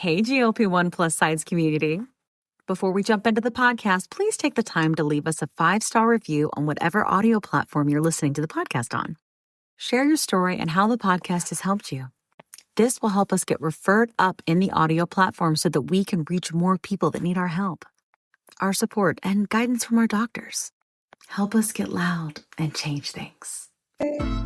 Hey, GLP-1 plus sides community. Before we jump into the podcast, please take the time to leave us a 5-star review on whatever audio platform you're listening to the podcast on. Share your story and how the podcast has helped you. This will help us get referred up in the audio platform so that we can reach more people that need our help, our support, and guidance from our doctors. Help us get loud and change things.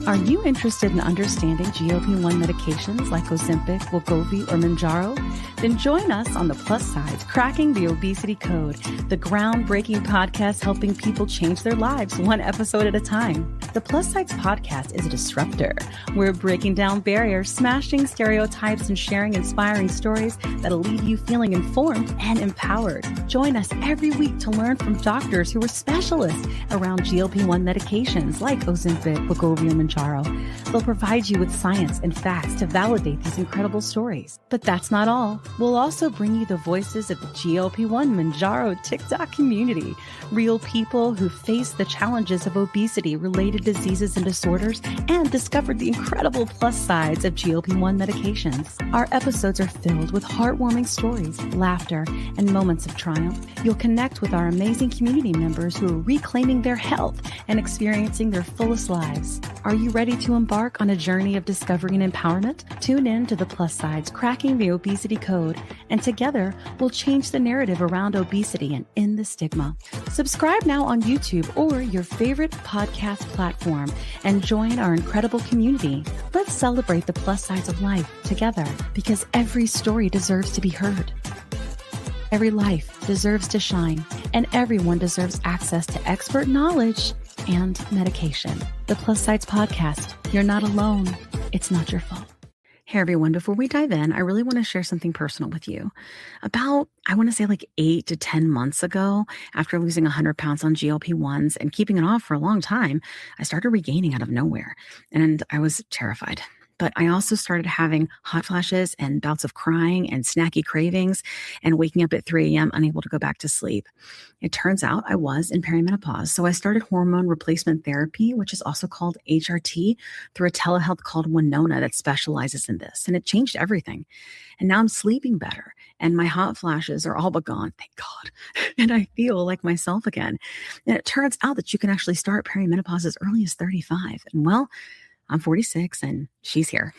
Are you interested in understanding GLP-1 medications like Ozempic, wegovy, or Mounjaro? Then join us on the Plus Sides Cracking the Obesity Code, the groundbreaking podcast helping people change their lives one episode at a time. The Plus Sides podcast is a disruptor. We're breaking down barriers, smashing stereotypes, and sharing inspiring stories that'll leave you feeling informed and empowered. Join us every week to learn from doctors who are specialists around GLP-1 medications like Ozempic, wegovy, and Mounjaro. They'll provide you with science and facts to validate these incredible stories. But that's not all. We'll also bring you the voices of the GLP-1 Mounjaro TikTok community, real people who face the challenges of obesity, related diseases and disorders, and discovered the incredible plus sides of GLP-1 medications. Our episodes are filled with heartwarming stories, laughter, and moments of triumph. You'll connect with our amazing community members who are reclaiming their health and experiencing their fullest lives. Are you ready to embark on a journey of discovery and empowerment? Tune in to the Plus Sides Cracking the Obesity Code, and together we'll change the narrative around obesity and end the stigma. Subscribe now on YouTube or your favorite podcast platform and join our incredible community. Let's celebrate the plus sides of life together, because every story deserves to be heard. Every life deserves to shine, and everyone deserves access to expert knowledge and medication. The Plus Sides Podcast. You're not alone. It's not your fault. Hey everyone, before we dive in, I really want to share something personal with you. About, I want to say like 8 to 10 months ago, after losing 100 pounds on GLP-1s and keeping it off for a long time, I started regaining out of nowhere, and I was terrified. But I also started having hot flashes and bouts of crying and snacky cravings and waking up at 3 a.m. unable to go back to sleep. It turns out I was in perimenopause. So I started hormone replacement therapy, which is also called HRT, through a telehealth called Winona that specializes in this. And it changed everything. And now I'm sleeping better. And my hot flashes are all but gone, thank God. And I feel like myself again. And it turns out that you can actually start perimenopause as early as 35. And well, I'm 46 and she's here.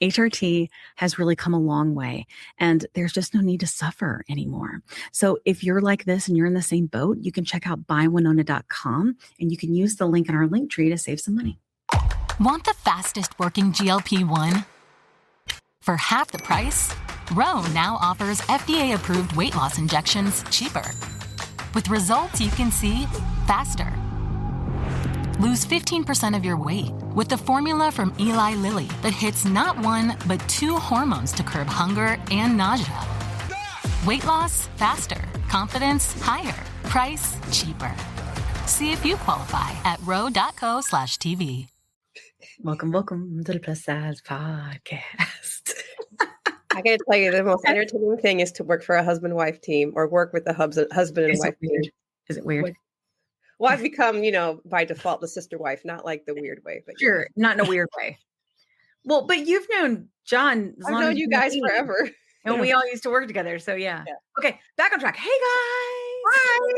HRT has really come a long way, and there's just no need to suffer anymore. So if you're like this and you're in the same boat, you can check out buywinona.com and you can use the link in our link tree to save some money. Want the fastest working GLP-1? For half the price, Ro now offers FDA-approved weight loss injections cheaper, with results you can see faster. Lose 15% of your weight with the formula from Eli Lilly that hits not one, but 2 hormones to curb hunger and nausea. Weight loss faster, confidence higher, price cheaper. See if you qualify at ro.co/TV. Welcome to the Plus Size Podcast. I gotta tell you, the most entertaining thing is to work for a husband-wife team or work with a husband and wife team. Is it weird? Well, I've become, by default, the sister wife, not like the weird way, but sure, not in a weird way. Well, but you've known John. I've known you guys forever, and we all used to work together. So yeah. Okay, back on track. Hey guys, hi.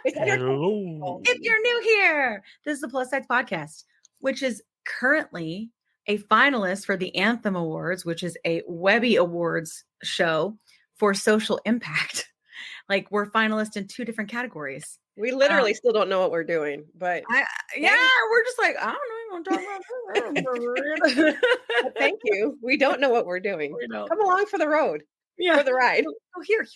Hello. If you're new here, this is the Plus Sides Podcast, which is currently a finalist for the Anthem Awards, which is a Webby Awards show for social impact. Like, we're finalists in 2 different categories. We literally still don't know what we're doing, but we're just like, I don't know. I'm talking about. Thank you. We don't know what we're doing. Come along for the road. Yeah. For the ride. Oh, here.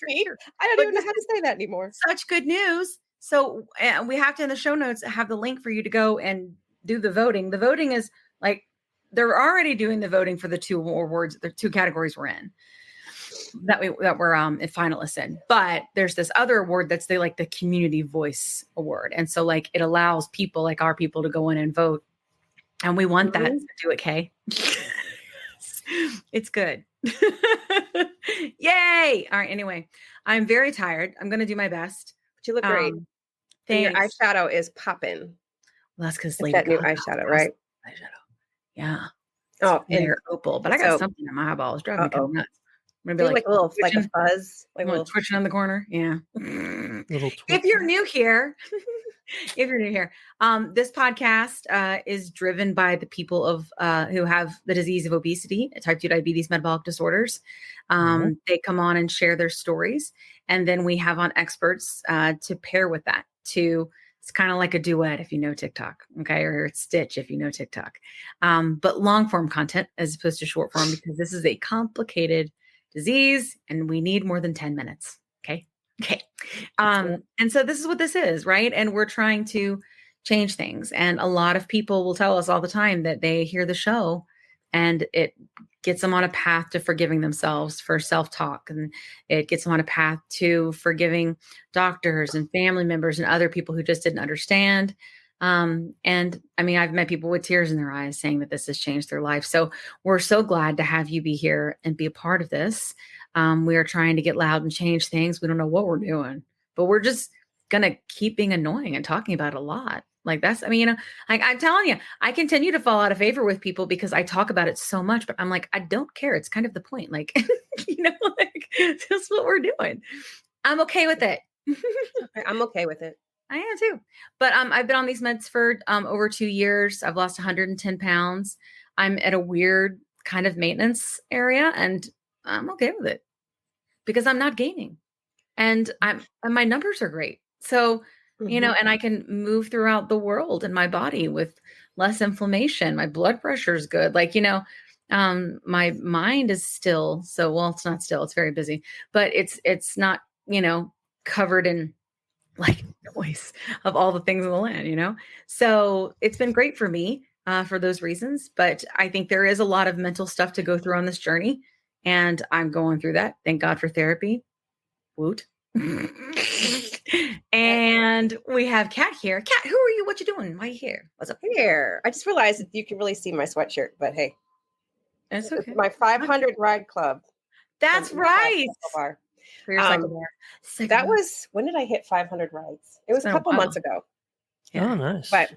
I don't even know how to say that anymore. Such good news. So we have to, in the show notes, have the link for you to go and do the voting. The voting is like, they're already doing the voting for the 2 awards, the 2 categories we're in. That we're finalists in, but there's this other award that's the Community Voice Award, and so like it allows people like our people to go in and vote, and we want that. So do it, Kay. It's good. Yay! All right. Anyway, I'm very tired. I'm gonna do my best. But you look great. And your eyeshadow is popping. Well, that's because that new eyeshadow, right? Eyeshadow. Yeah. Oh, and they're opal, but I got something in my eyeball. It's driving me kind of nuts. I'm gonna be like a little, like a fuzz, like a little twitching on the corner. Yeah. Little If you're new here, this podcast is driven by the people of who have the disease of obesity, type 2 diabetes, metabolic disorders. They come on and share their stories, and then we have on experts to pair with that. It's kind of like a duet if you know TikTok, okay, or it's Stitch if you know TikTok. But long form content as opposed to short form, because this is a complicated disease and we need more than 10 minutes. Okay. And so this is what this is, right? And we're trying to change things. And a lot of people will tell us all the time that they hear the show and it gets them on a path to forgiving themselves for self-talk. And it gets them on a path to forgiving doctors and family members and other people who just didn't understand. And I mean, I've met people with tears in their eyes saying that this has changed their life. So we're so glad to have you be here and be a part of this. We are trying to get loud and change things. We don't know what we're doing, but we're just going to keep being annoying and talking about it a lot. Like I'm telling you, I continue to fall out of favor with people because I talk about it so much, but I'm like, I don't care. It's kind of the point. Like, that's what we're doing. I'm okay with it. I'm okay with it. I am too. But I've been on these meds for over 2 years. I've lost 110 pounds. I'm at a weird kind of maintenance area and I'm okay with it because I'm not gaining and my numbers are great. So, and I can move throughout the world in my body with less inflammation. My blood pressure is good. Like, my mind is still. So, well, it's not still, it's very busy, but it's not, covered in like noise of all the things in the land, So it's been great for me for those reasons. But I think there is a lot of mental stuff to go through on this journey. And I'm going through that. Thank God for therapy. Woot. And we have Kat here. Kat, who are you? What you doing? Why are you here? What's up here? I just realized that you can really see my sweatshirt, but hey. It's okay. It's my 500 ride club. That's right. For your that was, when did I hit 500 rides? It was a couple months ago. Yeah. Oh, nice. But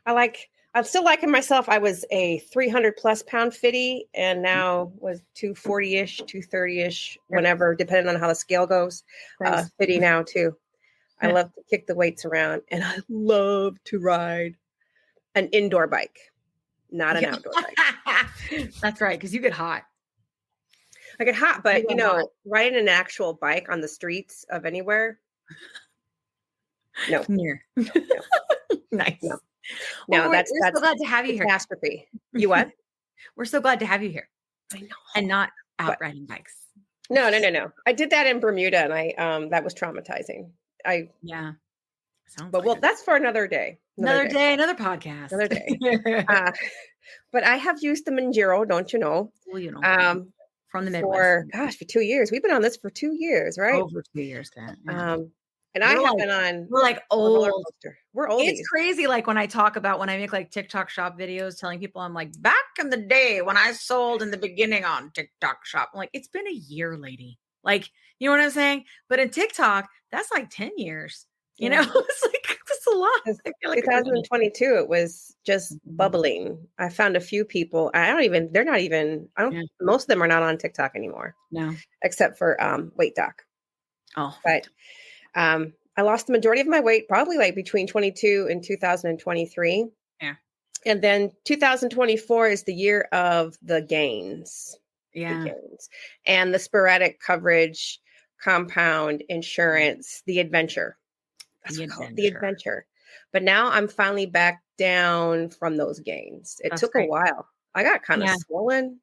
I'm still liking myself. I was a 300 plus pound fitty and now was 240-ish, 230-ish, whenever, depending on how the scale goes. Fitty now too. I love to kick the weights around and I love to ride an indoor bike, not an outdoor bike. That's right. Cause you get hot. I get hot, but riding an actual bike on the streets of anywhere. No. Nice. No. Well, that's so glad to have you here. Catastrophe. You what? We're so glad to have you here. I know. And not out riding bikes. No. I did that in Bermuda and I that was traumatizing. Well, that's for another day. Another day, another podcast. Another day. But I have used the Mounjaro, don't you know? Well, from the Midwest. For 2 years. We've been on this for 2 years, right? Over 2 years, Kat. Yeah. And I have been on. We're like old. We're old. It's crazy. Like when I talk about when I make like TikTok shop videos, telling people I'm like back in the day when I sold in the beginning on TikTok shop. I'm like, it's been a year, lady. Like, you know what I'm saying? But in TikTok, that's like 10 years. You know, it's like that's a lot. Like 2022, it was just bubbling. I found a few people. Most of them are not on TikTok anymore. No, except for Weight Doc. Oh, but I lost the majority of my weight, probably like between 22 and 2023. Yeah, and then 2024 is the year of the gains. Yeah, and the sporadic coverage, compound insurance, the adventure. The adventure. But now I'm finally back down from those gains. It took a while. I got kind of swollen.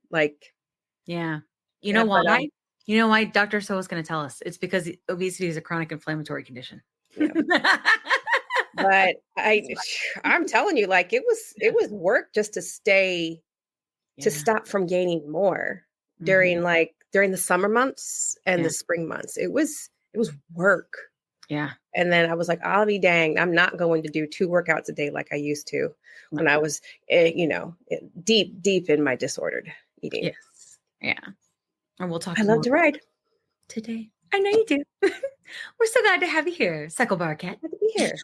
You know why? You know why Dr. Sowa is going to tell us? It's because obesity is a chronic inflammatory condition. Yeah. But I'm telling you, like it was work just to stop from gaining more during the summer months and the spring months. It was work. Yeah. And then I was like, I'll be danged. I'm not going to do 2 workouts a day like I used to when I was, deep in my disordered eating. Yes. Yeah. And we'll talk. I love to ride today. I know you do. We're so glad to have you here, Cycle Bar Cat. Glad to be here.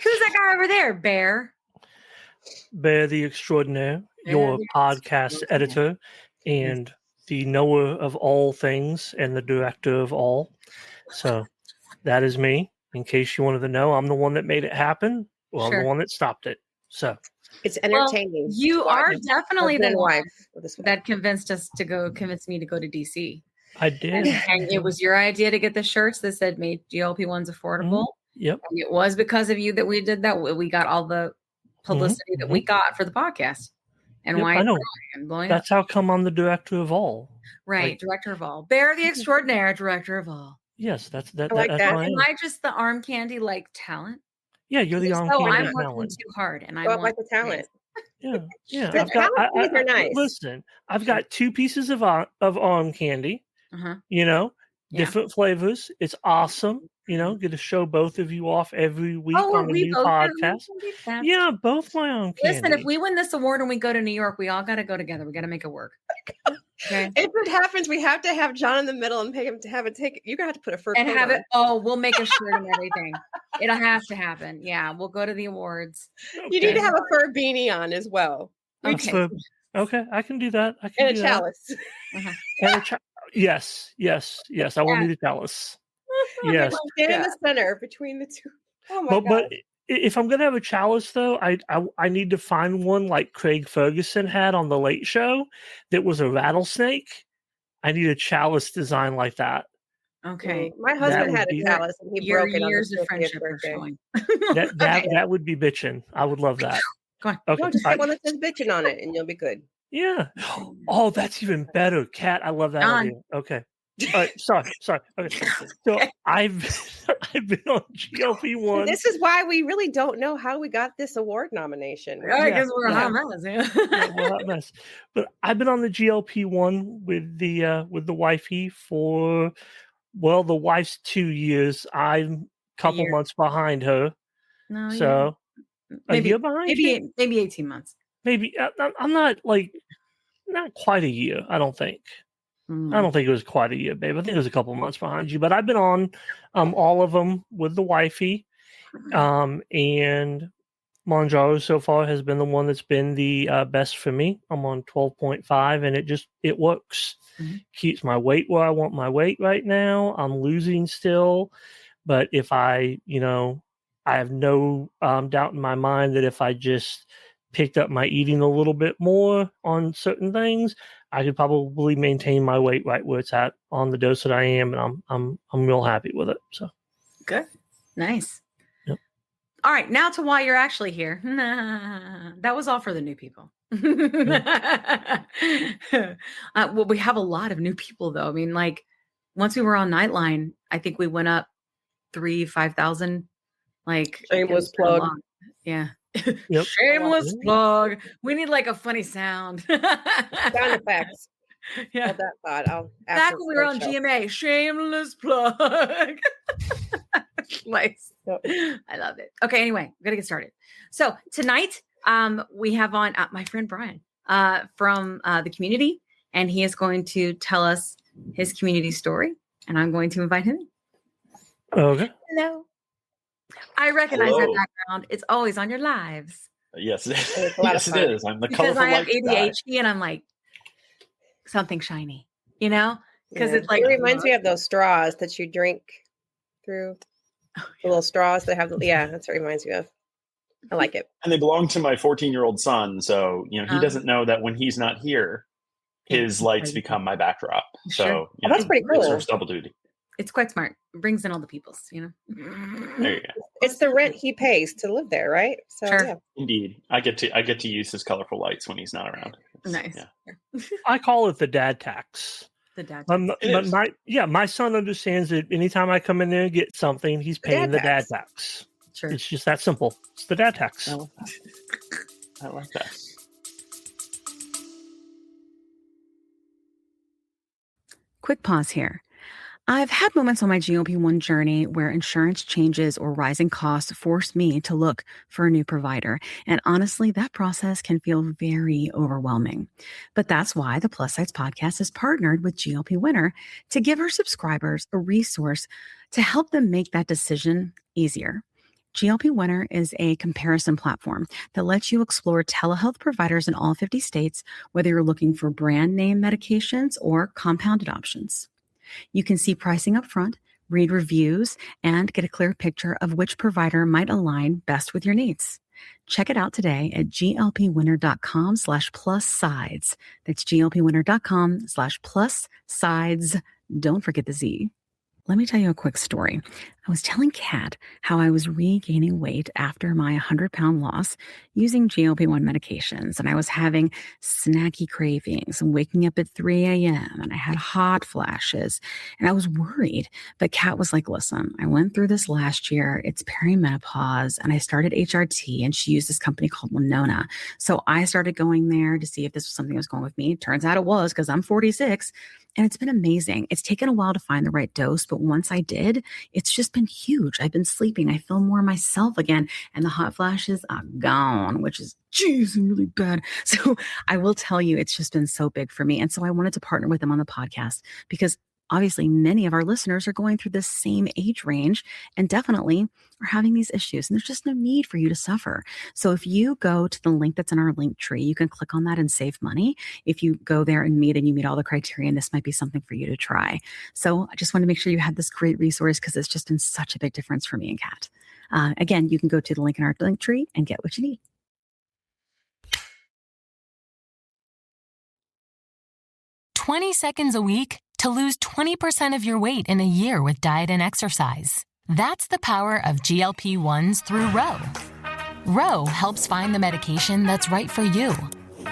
Who's that guy over there, Bear? Bear the Extraordinaire, your podcast editor and the knower of all things and the director of all. So that is me. In case you wanted to know, I'm the one that made it happen. Well, I'm the one that stopped it. So it's entertaining. Well, you are definitely the one that convinced me to go to DC. I did. And it was your idea to get the shirts that said made GLP-1s affordable. Yep. And it was because of you that we did that. We got all the publicity that we got for the podcast. And why? I know. That's how come I'm the director of all. Right. Like, director of all. Bear the extraordinaire director of all. Yes, that's I like that. Am I just the arm candy like talent? Yeah, you're the arm candy I'm talent. working too hard, and I want like the talent. Yeah. They're nice. Listen, I've got 2 pieces of arm candy. You know, different flavors. It's awesome. You know, get to show both of you off every week on a new podcast. Yeah, both my arm candy. Listen, if we win this award and we go to New York, we all got to go together. We got to make it work. Okay. If it happens, we have to have John in the middle and pay him to have it take. You're gonna have to put a fur and coat have on. it. Oh, we'll make a shirt and everything. It'll have to happen. Yeah, we'll go to the awards. Okay. You need to have a fur beanie on as well. Okay, I can do that. I can and a chalice. And yes. I will need a chalice. Yes. Stand in the center between the two. Oh my god! But if I'm gonna have a chalice, though, I need to find one like Craig Ferguson had on the Late Show that was a rattlesnake. I need a chalice design like that. Okay, my husband had a chalice and he broke it on his 50th birthday. That would be bitchin'. I would love that. Go on. Okay. No, just get one that says bitchin' on it and you'll be good. Yeah. Oh, that's even better, Kat. I love that idea. Okay. All right, sorry. Okay, so I've been on GLP-1. This is why we really don't know how we got this award nomination. I guess we're a hot mess. Yeah, we're a hot mess. But I've been on the GLP-1 with the wifey for the wife's 2 years. I'm a couple months behind her. No, so maybe a year behind. Maybe 18 months. Maybe I'm not quite a year. I don't think. I don't think it was quite a year, babe. I think it was a couple months behind you. But I've been on all of them with the wifey. And Mounjaro so far has been the one that's been the best for me. I'm on 12.5 and it works. Keeps my weight where I want my weight right now. I'm losing still. But if I have no doubt in my mind that if I just picked up my eating a little bit more on certain things, I could probably maintain my weight right where it's at on the dose that I am, and I'm real happy with it. So good, nice. Yep. All right, now to why you're actually here. That was all for the new people. Well, we have a lot of new people though. I mean, like once we were on Nightline, I think we went up 5,000. Like shameless plug. Yeah. Yep. Shameless plug. We need like a funny sound. Sound effects. Yeah. Hold that thought. Back when we were on GMA, shameless plug. Nice. Yep. I love it. Okay, anyway, we're gonna get started. So tonight, we have on my friend Brian from the community, and he is going to tell us his community story, and I'm going to invite him in. Okay. Hello. I recognize that background. It's always on your lives. Yes, yes, it is. I'm the colorful I have light ADHD, guy. and I'm like something shiny, because it's like it reminds me of those straws that you drink through. The little straws that have. That's what it reminds me of. I like it. And they belong to my 14-year-old son, so he doesn't know that when he's not here, his lights become my backdrop. So that's pretty cool. It serves double duty. It's quite smart. It brings in all the peoples, There you go. It's the rent he pays to live there, right? So sure. Indeed. I get to use his colorful lights when he's not around. Nice. Yeah. I call it the dad tax. The dad tax. My son understands that anytime I come in there and get something, he's paying the dad tax. Sure. It's just that simple. It's the dad tax. I like that. Quick pause here. I've had moments on my GLP-1 journey where insurance changes or rising costs force me to look for a new provider. And honestly, that process can feel very overwhelming. But that's why the Plus Size Podcast is partnered with GLP Winner to give our subscribers a resource to help them make that decision easier. GLP Winner is a comparison platform that lets you explore telehealth providers in all 50 states, whether you're looking for brand name medications or compounded options. You can see pricing up front, read reviews, and get a clear picture of which provider might align best with your needs. Check it out today at glpwinner.com/plus-sides. That's glpwinner.com/plus-sides. Don't forget the Z. Let me tell you a quick story. I was telling Kat how I was regaining weight after my 100-pound loss using GLP-1 medications, and I was having snacky cravings and waking up at 3 a.m., and I had hot flashes, and I was worried. But Kat was like, listen, I went through this last year. It's perimenopause, and I started HRT, and she used this company called Winona. So I started going there to see if this was something that was going with me. Turns out it was, because I'm 46. And it's been amazing. It's taken a while to find the right dose, but once I did, it's just been huge. I've been sleeping. I feel more myself again. And the hot flashes are gone, which is, geez, really bad. So I will tell you, it's just been so big for me. And so I wanted to partner with them on the podcast because obviously many of our listeners are going through this same age range and definitely are having these issues. And there's just no need for you to suffer. So if you go to the link that's in our link tree, you can click on that and save money. If you go there and you meet all the criteria, and this might be something for you to try. So I just want to make sure you have this great resource because it's just been such a big difference for me and Kat. Again, you can go to the link in our link tree and get what you need. "20 seconds a week to lose 20% of your weight in a year with diet and exercise." That's the power of GLP-1s through Ro. Ro helps find the medication that's right for you,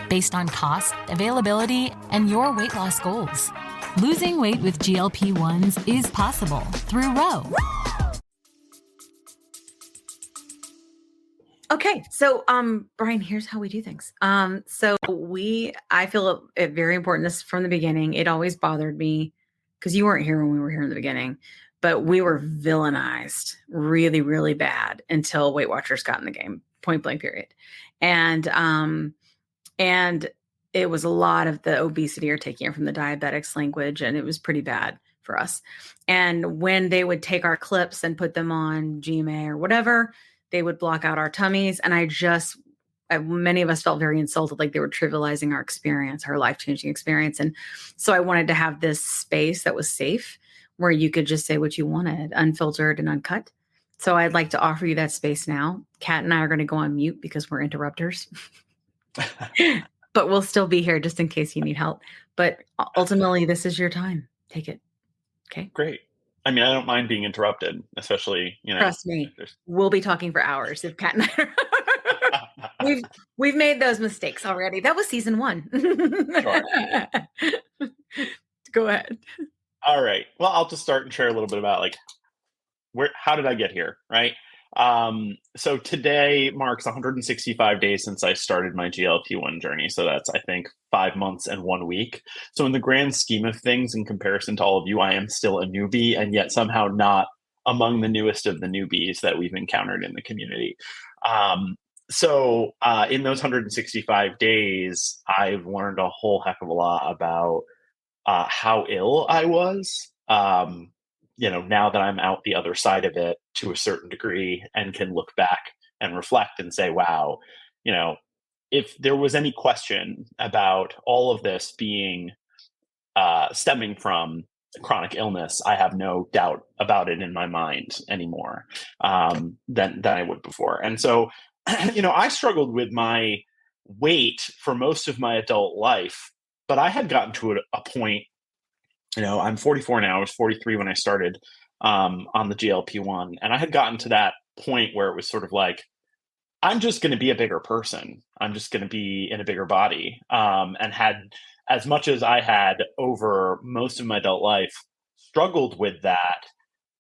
based on cost, availability, and your weight loss goals. Losing weight with GLP-1s is possible through Ro. Okay, so Brian, here's how we do things. I feel it very important. This from the beginning. It always bothered me because you weren't here when we were here in the beginning, but we were villainized really, really bad until Weight Watchers got in the game. Point blank, period. And it was a lot of the obesity or taking it from the diabetics language, and it was pretty bad for us. And when they would take our clips and put them on GMA or whatever, they would block out our tummies. And many of us felt very insulted, like they were trivializing our experience, our life-changing experience. And so I wanted to have this space that was safe where you could just say what you wanted, unfiltered and uncut. So I'd like to offer you that space now. Kat and I are going to go on mute because we're interrupters, but we'll still be here just in case you need help. But ultimately, this is your time. Take it. Okay. Great. I mean, I don't mind being interrupted, especially, Trust me, we'll be talking for hours if Kat and I we've made those mistakes already. That was season 1. Sure. Go ahead. All right. Well, I'll just start and share a little bit about how did I get here, right? So today marks 165 days since I started my GLP-1 journey. So that's, I think, 5 months and 1 week. So in the grand scheme of things, in comparison to all of you, I am still a newbie and yet somehow not among the newest of the newbies that we've encountered in the community. So in those 165 days, I've learned a whole heck of a lot about how ill I was. Now that I'm out the other side of it to a certain degree and can look back and reflect and say, wow, if there was any question about all of this being stemming from chronic illness, I have no doubt about it in my mind anymore than I would before. And so, I struggled with my weight for most of my adult life, but I had gotten to a point. I'm 44 now. I was 43 when I started on the GLP-1. And I had gotten to that point where it was sort of like, I'm just going to be a bigger person. I'm just going to be in a bigger body. And had, as much as I had over most of my adult life struggled with that,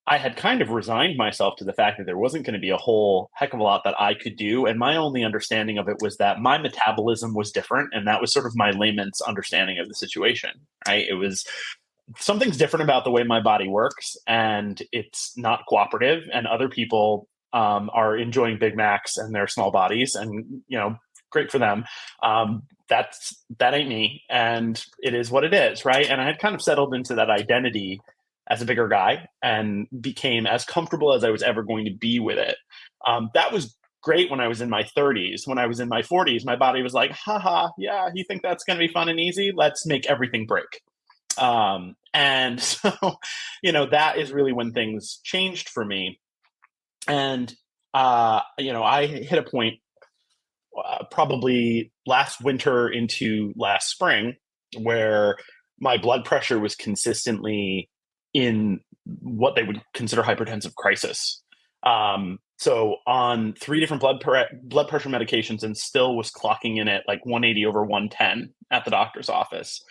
I had kind of resigned myself to the fact that there wasn't going to be a whole heck of a lot that I could do. And my only understanding of it was that my metabolism was different. And that was sort of my layman's understanding of the situation, right? It was something's different about the way my body works, and it's not cooperative, and other people are enjoying Big Macs and their small bodies, and great for them. That ain't me, and it is what it is, right? And I had kind of settled into that identity as a bigger guy and became as comfortable as I was ever going to be with it. That was great when I was in my 30s. When I was in my 40s, my body was like, haha, yeah, you think that's going to be fun and easy? Let's make everything break. And so, that is really when things changed for me. And, I hit a point probably last winter into last spring where my blood pressure was consistently in what they would consider hypertensive crisis. So on 3 different blood pressure medications, and still was clocking in at like 180 over 110 at the doctor's office.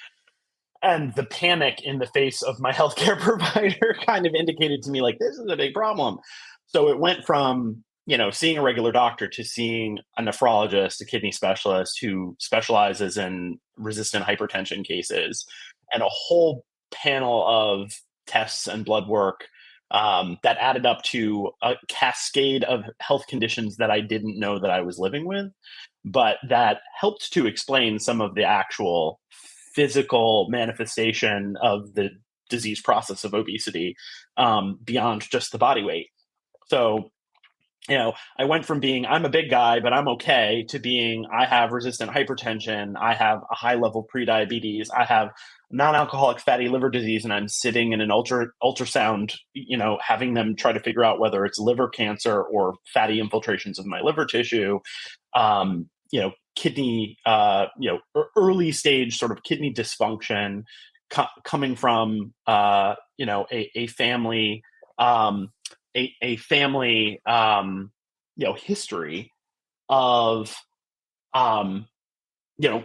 And the panic in the face of my healthcare provider kind of indicated to me like, this is a big problem. So it went from, seeing a regular doctor to seeing a nephrologist, a kidney specialist who specializes in resistant hypertension cases, and a whole panel of tests and blood work that added up to a cascade of health conditions that I didn't know that I was living with, but that helped to explain some of the actual physical manifestation of the disease process of obesity beyond just the body weight. So, I went from being, I'm a big guy, but I'm okay, to being, I have resistant hypertension, I have a high level prediabetes, I have non-alcoholic fatty liver disease, and I'm sitting in an ultrasound, having them try to figure out whether it's liver cancer or fatty infiltrations of my liver tissue, kidney, early stage sort of kidney dysfunction, coming from, a family, a family, history of,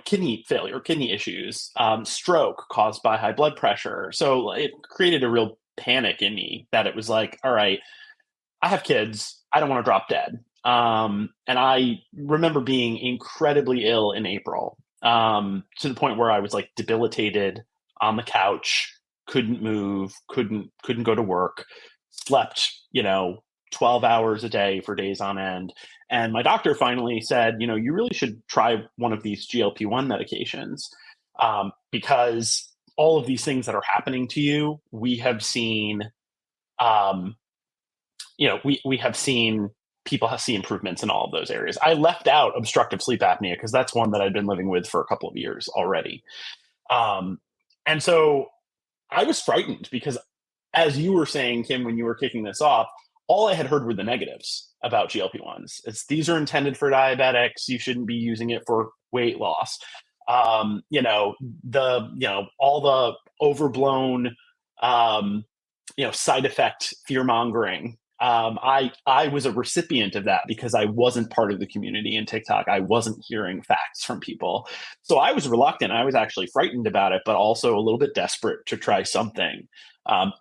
kidney failure, kidney issues, stroke caused by high blood pressure. So it created a real panic in me that it was like, all right, I have kids, I don't want to drop dead. And I remember being incredibly ill in April, to the point where I was like debilitated on the couch, couldn't move, couldn't go to work, slept, 12 hours a day for days on end. And my doctor finally said, you really should try one of these GLP-1 medications, because all of these things that are happening to you, we have seen, we have seen people see improvements in all of those areas. I left out obstructive sleep apnea because that's one that I'd been living with for a couple of years already. And so I was frightened because, as you were saying, Kim, when you were kicking this off, all I had heard were the negatives about GLP-1s. These are intended for diabetics. You shouldn't be using it for weight loss. All the overblown, side effect fear mongering. I was a recipient of that because I wasn't part of the community in TikTok. I wasn't hearing facts from people. So I was reluctant. I was actually frightened about it, but also a little bit desperate to try something,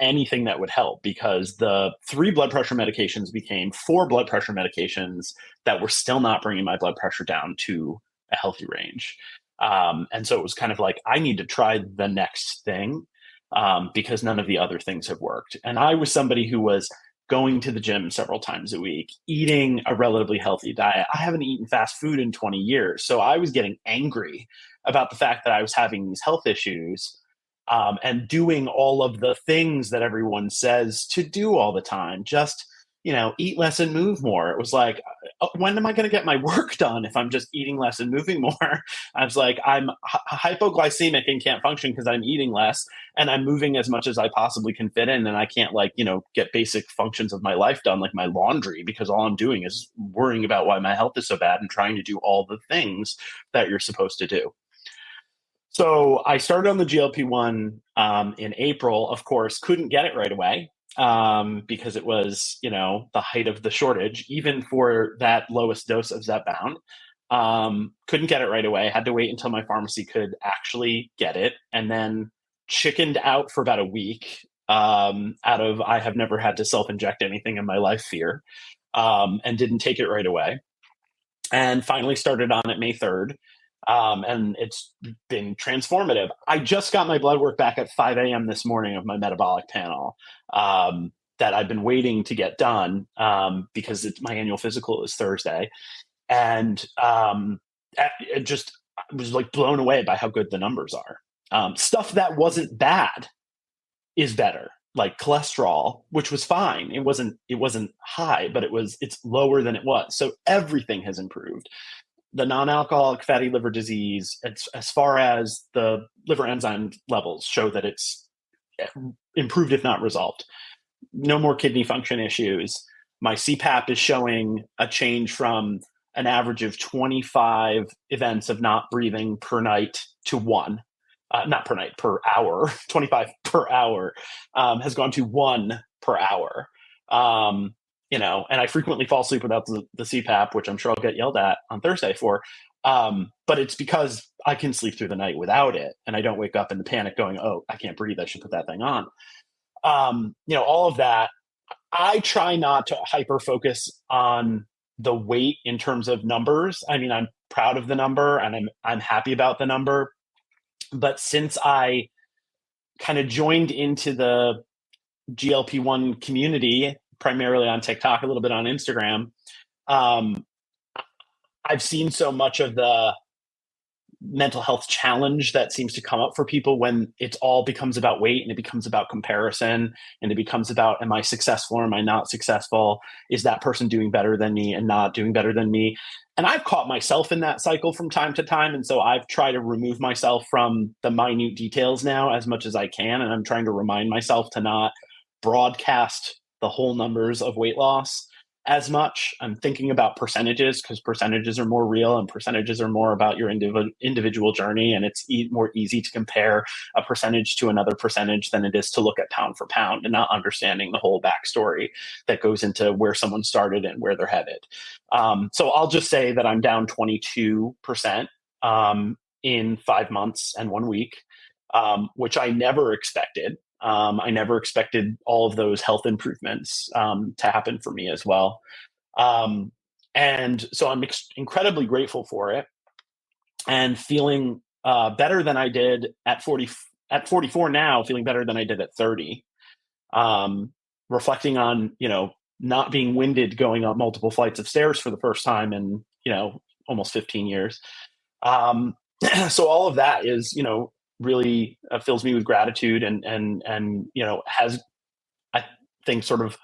anything that would help, because the 3 blood pressure medications became 4 blood pressure medications that were still not bringing my blood pressure down to a healthy range. And so it was kind of like, I need to try the next thing, because none of the other things have worked. And I was somebody who was going to the gym several times a week, eating a relatively healthy diet. I haven't eaten fast food in 20 years. So I was getting angry about the fact that I was having these health issues, and doing all of the things that everyone says to do all the time. Just, eat less and move more. It was like, when am I going to get my work done if I'm just eating less and moving more? I was like, I'm hypoglycemic and can't function because I'm eating less, and I'm moving as much as I possibly can fit in, and I can't get basic functions of my life done, like my laundry, because all I'm doing is worrying about why my health is so bad and trying to do all the things that you're supposed to do. So I started on the GLP-1 in April. Of course, couldn't get it right away, because it was, the height of the shortage, even for that lowest dose of zepbound. Couldn't get it right away. Had to wait until my pharmacy could actually get it, and then chickened out for about a week, out of, I have never had to self-inject anything in my life fear, and didn't take it right away. And finally started on it May 3rd. And it's been transformative. I just got my blood work back at 5 a.m. this morning of my metabolic panel, that I've been waiting to get done, because my annual physical is Thursday. And I was like blown away by how good the numbers are. Stuff that wasn't bad is better. like cholesterol, which was fine. It wasn't high, but it's lower than it was. So everything has improved. The non-alcoholic fatty liver disease, as far as the liver enzyme levels, show that it's improved, if not resolved. No more kidney function issues. My CPAP is showing a change from an average of 25 events of not breathing per night to 1. Not per night, per hour. 25 per hour has gone to 1 per hour. And I frequently fall asleep without the CPAP, which I'm sure I'll get yelled at on Thursday for. But it's because I can sleep through the night without it, and I don't wake up in the panic going, "Oh, I can't breathe. I should put that thing on." All of that. I try not to hyper focus on the weight in terms of numbers. I mean, I'm proud of the number and I'm happy about the number. But since I kind of joined into the GLP-1 community, primarily on TikTok, a little bit on Instagram, I've seen so much of the mental health challenge that seems to come up for people when it all becomes about weight and it becomes about comparison and it becomes about, am I successful or am I not successful? Is that person doing better than me and not doing better than me? And I've caught myself in that cycle from time to time. And so I've tried to remove myself from the minute details now as much as I can. And I'm trying to remind myself to not broadcast the whole numbers of weight loss as much. I'm thinking about percentages because percentages are more real and percentages are more about your individual journey. And it's more easy to compare a percentage to another percentage than it is to look at pound for pound and not understanding the whole backstory that goes into where someone started and where they're headed. So I'll just say that I'm down 22% in 5 months and 1 week, which I never expected. I never expected all of those health improvements to happen for me as well. And so I'm incredibly grateful for it and feeling better than I did at 44 now, feeling better than I did at 30. Reflecting on, not being winded going up multiple flights of stairs for the first time in, almost 15 years. So all of that is, really fills me with gratitude and has, I think, sort of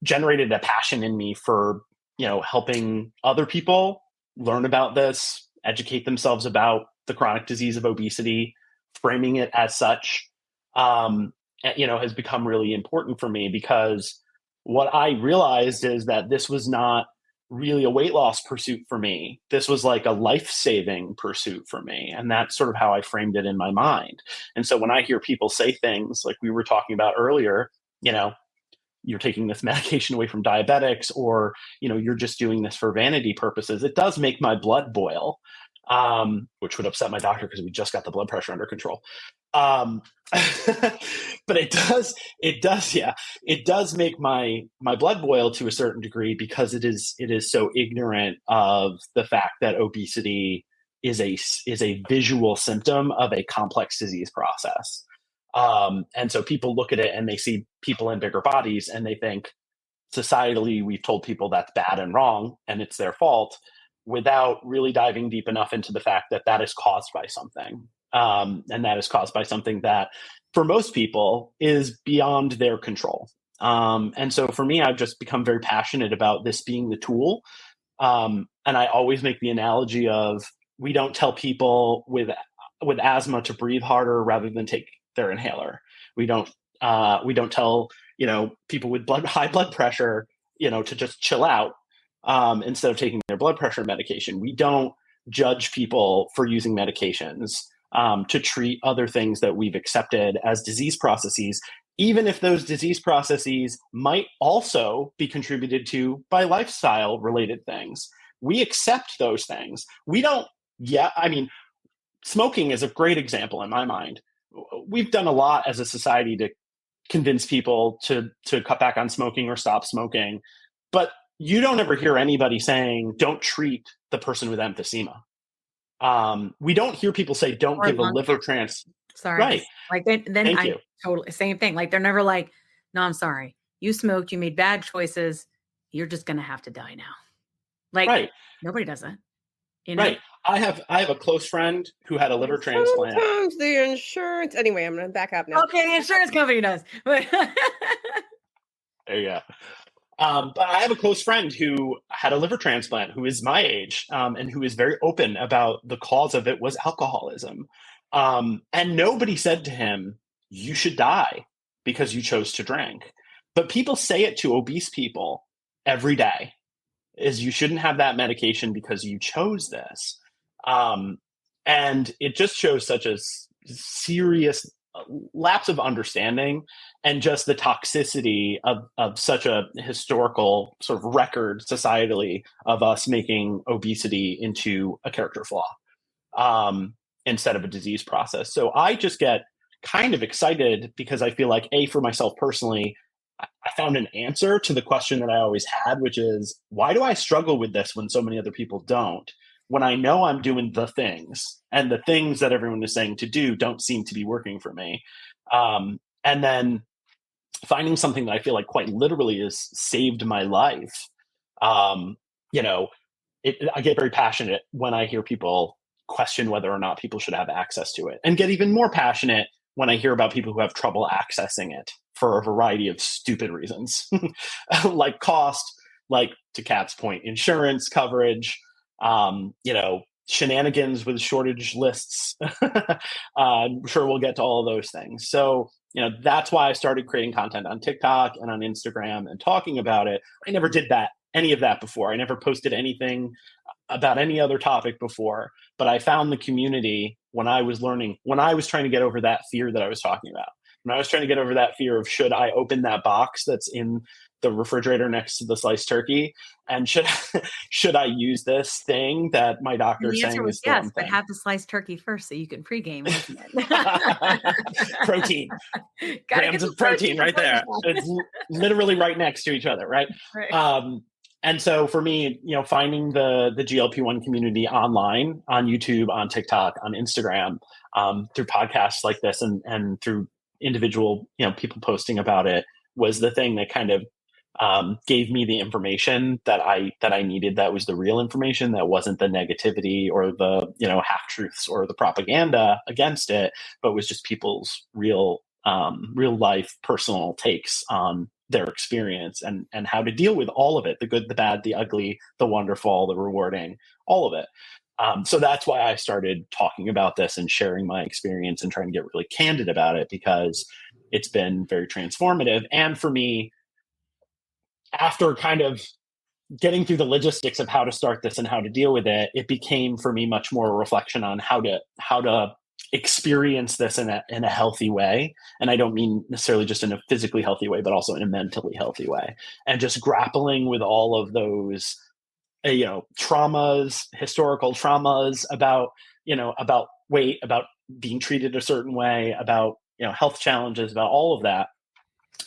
generated a passion in me for, helping other people learn about this, educate themselves about the chronic disease of obesity, framing it as such, has become really important for me, because what I realized is that this was not really a weight loss pursuit for me. This was like a life-saving pursuit for me. And that's sort of how I framed it in my mind. And so when I hear people say things like we were talking about earlier, you're taking this medication away from diabetics, or, you're just doing this for vanity purposes, it does make my blood boil, which would upset my doctor because we just got the blood pressure under control. But it does make my blood boil to a certain degree, because it is so ignorant of the fact that obesity is a visual symptom of a complex disease process. And so people look at it and they see people in bigger bodies and they think societally we've told people that's bad and wrong and it's their fault, without really diving deep enough into the fact that that is caused by something. And that is caused by something that for most people is beyond their control. And so for me, I've just become very passionate about this being the tool. And I always make the analogy of, we don't tell people with asthma to breathe harder rather than take their inhaler. We don't tell, people with high blood pressure, to just chill out instead of taking their blood pressure medication. We don't judge people for using medications to treat other things that we've accepted as disease processes, even if those disease processes might also be contributed to by lifestyle related things. We accept those things. We don't, smoking is a great example in my mind. We've done a lot as a society to convince people to cut back on smoking or stop smoking, but you don't ever hear anybody saying, don't treat the person with emphysema. We don't hear people say, don't give a liver transplant. Sorry. Right. Like totally same thing. Like they're never like, no, I'm sorry. You smoked, you made bad choices. You're just going to have to die now. Like, right. Nobody does that. Right. I have a close friend who had a liver transplant. Sometimes the insurance. Anyway, I'm going to back up now. Okay, the insurance company does. But There you go. But I have a close friend who had a liver transplant, who is my age, and who is very open about the cause of it was alcoholism. And nobody said to him, "You should die because you chose to drink." But people say it to obese people every day: is you shouldn't have that medication because you chose this. And it just shows such a serious lapse of understanding and just the toxicity of such a historical sort of record societally of us making obesity into a character flaw instead of a disease process. So I just get kind of excited because I feel like, for myself personally, I found an answer to the question that I always had, which is, why do I struggle with this when so many other people don't? When I know I'm doing the things, and the things that everyone is saying to do don't seem to be working for me. And then finding something that I feel like quite literally has saved my life. I get very passionate when I hear people question whether or not people should have access to it, and get even more passionate when I hear about people who have trouble accessing it for a variety of stupid reasons, like cost, like, to Kat's point, insurance coverage, shenanigans with shortage lists. I'm sure we'll get to all of those things. So, that's why I started creating content on TikTok and on Instagram and talking about it. I never did any of that before. I never posted anything about any other topic before, but I found the community when I was trying to get over that fear that I was talking about. When I was trying to get over that fear of, should I open that box that's in the refrigerator next to the sliced turkey, and should I use this thing that my doctor is saying is yes, but have the sliced turkey first so you can pregame, wasn't it? Protein. Grams of protein right there. It's literally right next to each other, right? And so for me, finding the GLP-1 community online, on YouTube, on TikTok, on Instagram, through podcasts like this, and through individual, people posting about it, was the thing that kind of gave me the information that I needed. That was the real information. That wasn't the negativity or the half truths or the propaganda against it, but was just people's real life personal takes on their experience and how to deal with all of it: the good, the bad, the ugly, the wonderful, the rewarding, all of it. So that's why I started talking about this and sharing my experience and trying to get really candid about it, because it's been very transformative. And for me, after kind of getting through the logistics of how to start this and how to deal with it, it became for me much more a reflection on how to experience this in a healthy way. And I don't mean necessarily just in a physically healthy way, but also in a mentally healthy way. And just grappling with all of those, traumas, historical traumas about weight, about being treated a certain way, about, health challenges, about all of that,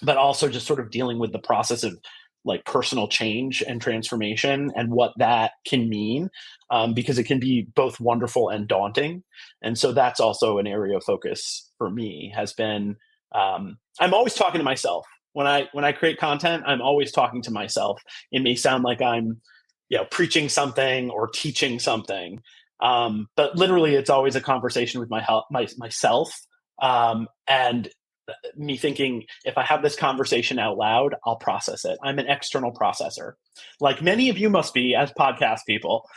but also just sort of dealing with the process of like personal change and transformation and what that can mean, because it can be both wonderful and daunting. And so that's also an area of focus for me, has been, I'm always talking to myself. When I create content, I'm always talking to myself. It may sound like I'm, preaching something or teaching something, but literally it's always a conversation with myself. And me thinking, if I have this conversation out loud, I'll process it. I'm an external processor, like many of you must be as podcast people,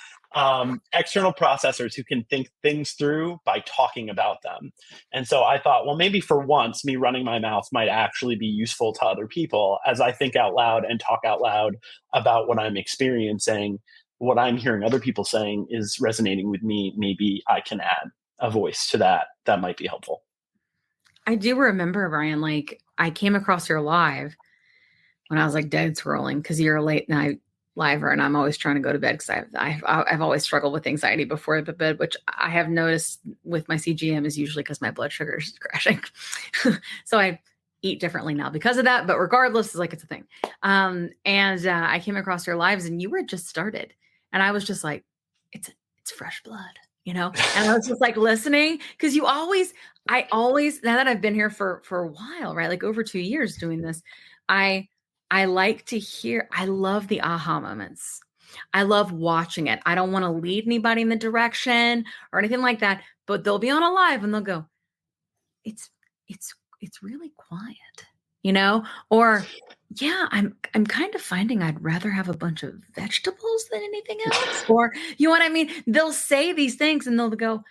external processors who can think things through by talking about them. And so I thought, well, maybe for once, me running my mouth might actually be useful to other people as I think out loud and talk out loud about what I'm experiencing. What I'm hearing other people saying is resonating with me. Maybe I can add a voice to that. That might be helpful. I do remember, Brian, like I came across your live when I was like dead scrolling, because you're a late night liver and I'm always trying to go to bed because I've always struggled with anxiety before the bed, which I have noticed with my CGM is usually because my blood sugar is crashing. So I eat differently now because of that, but regardless, it's like, it's a thing. I came across your lives and you were just started and I was just like, it's fresh blood. And I was just like listening, because I always, now that I've been here for a while, right? Like over 2 years doing this, I like to hear, I love the aha moments. I love watching it. I don't want to lead anybody in the direction or anything like that, but they'll be on a live and they'll go, it's really quiet, or yeah, I'm kind of finding I'd rather have a bunch of vegetables than anything else. Or you know what I mean? They'll say these things and they'll go,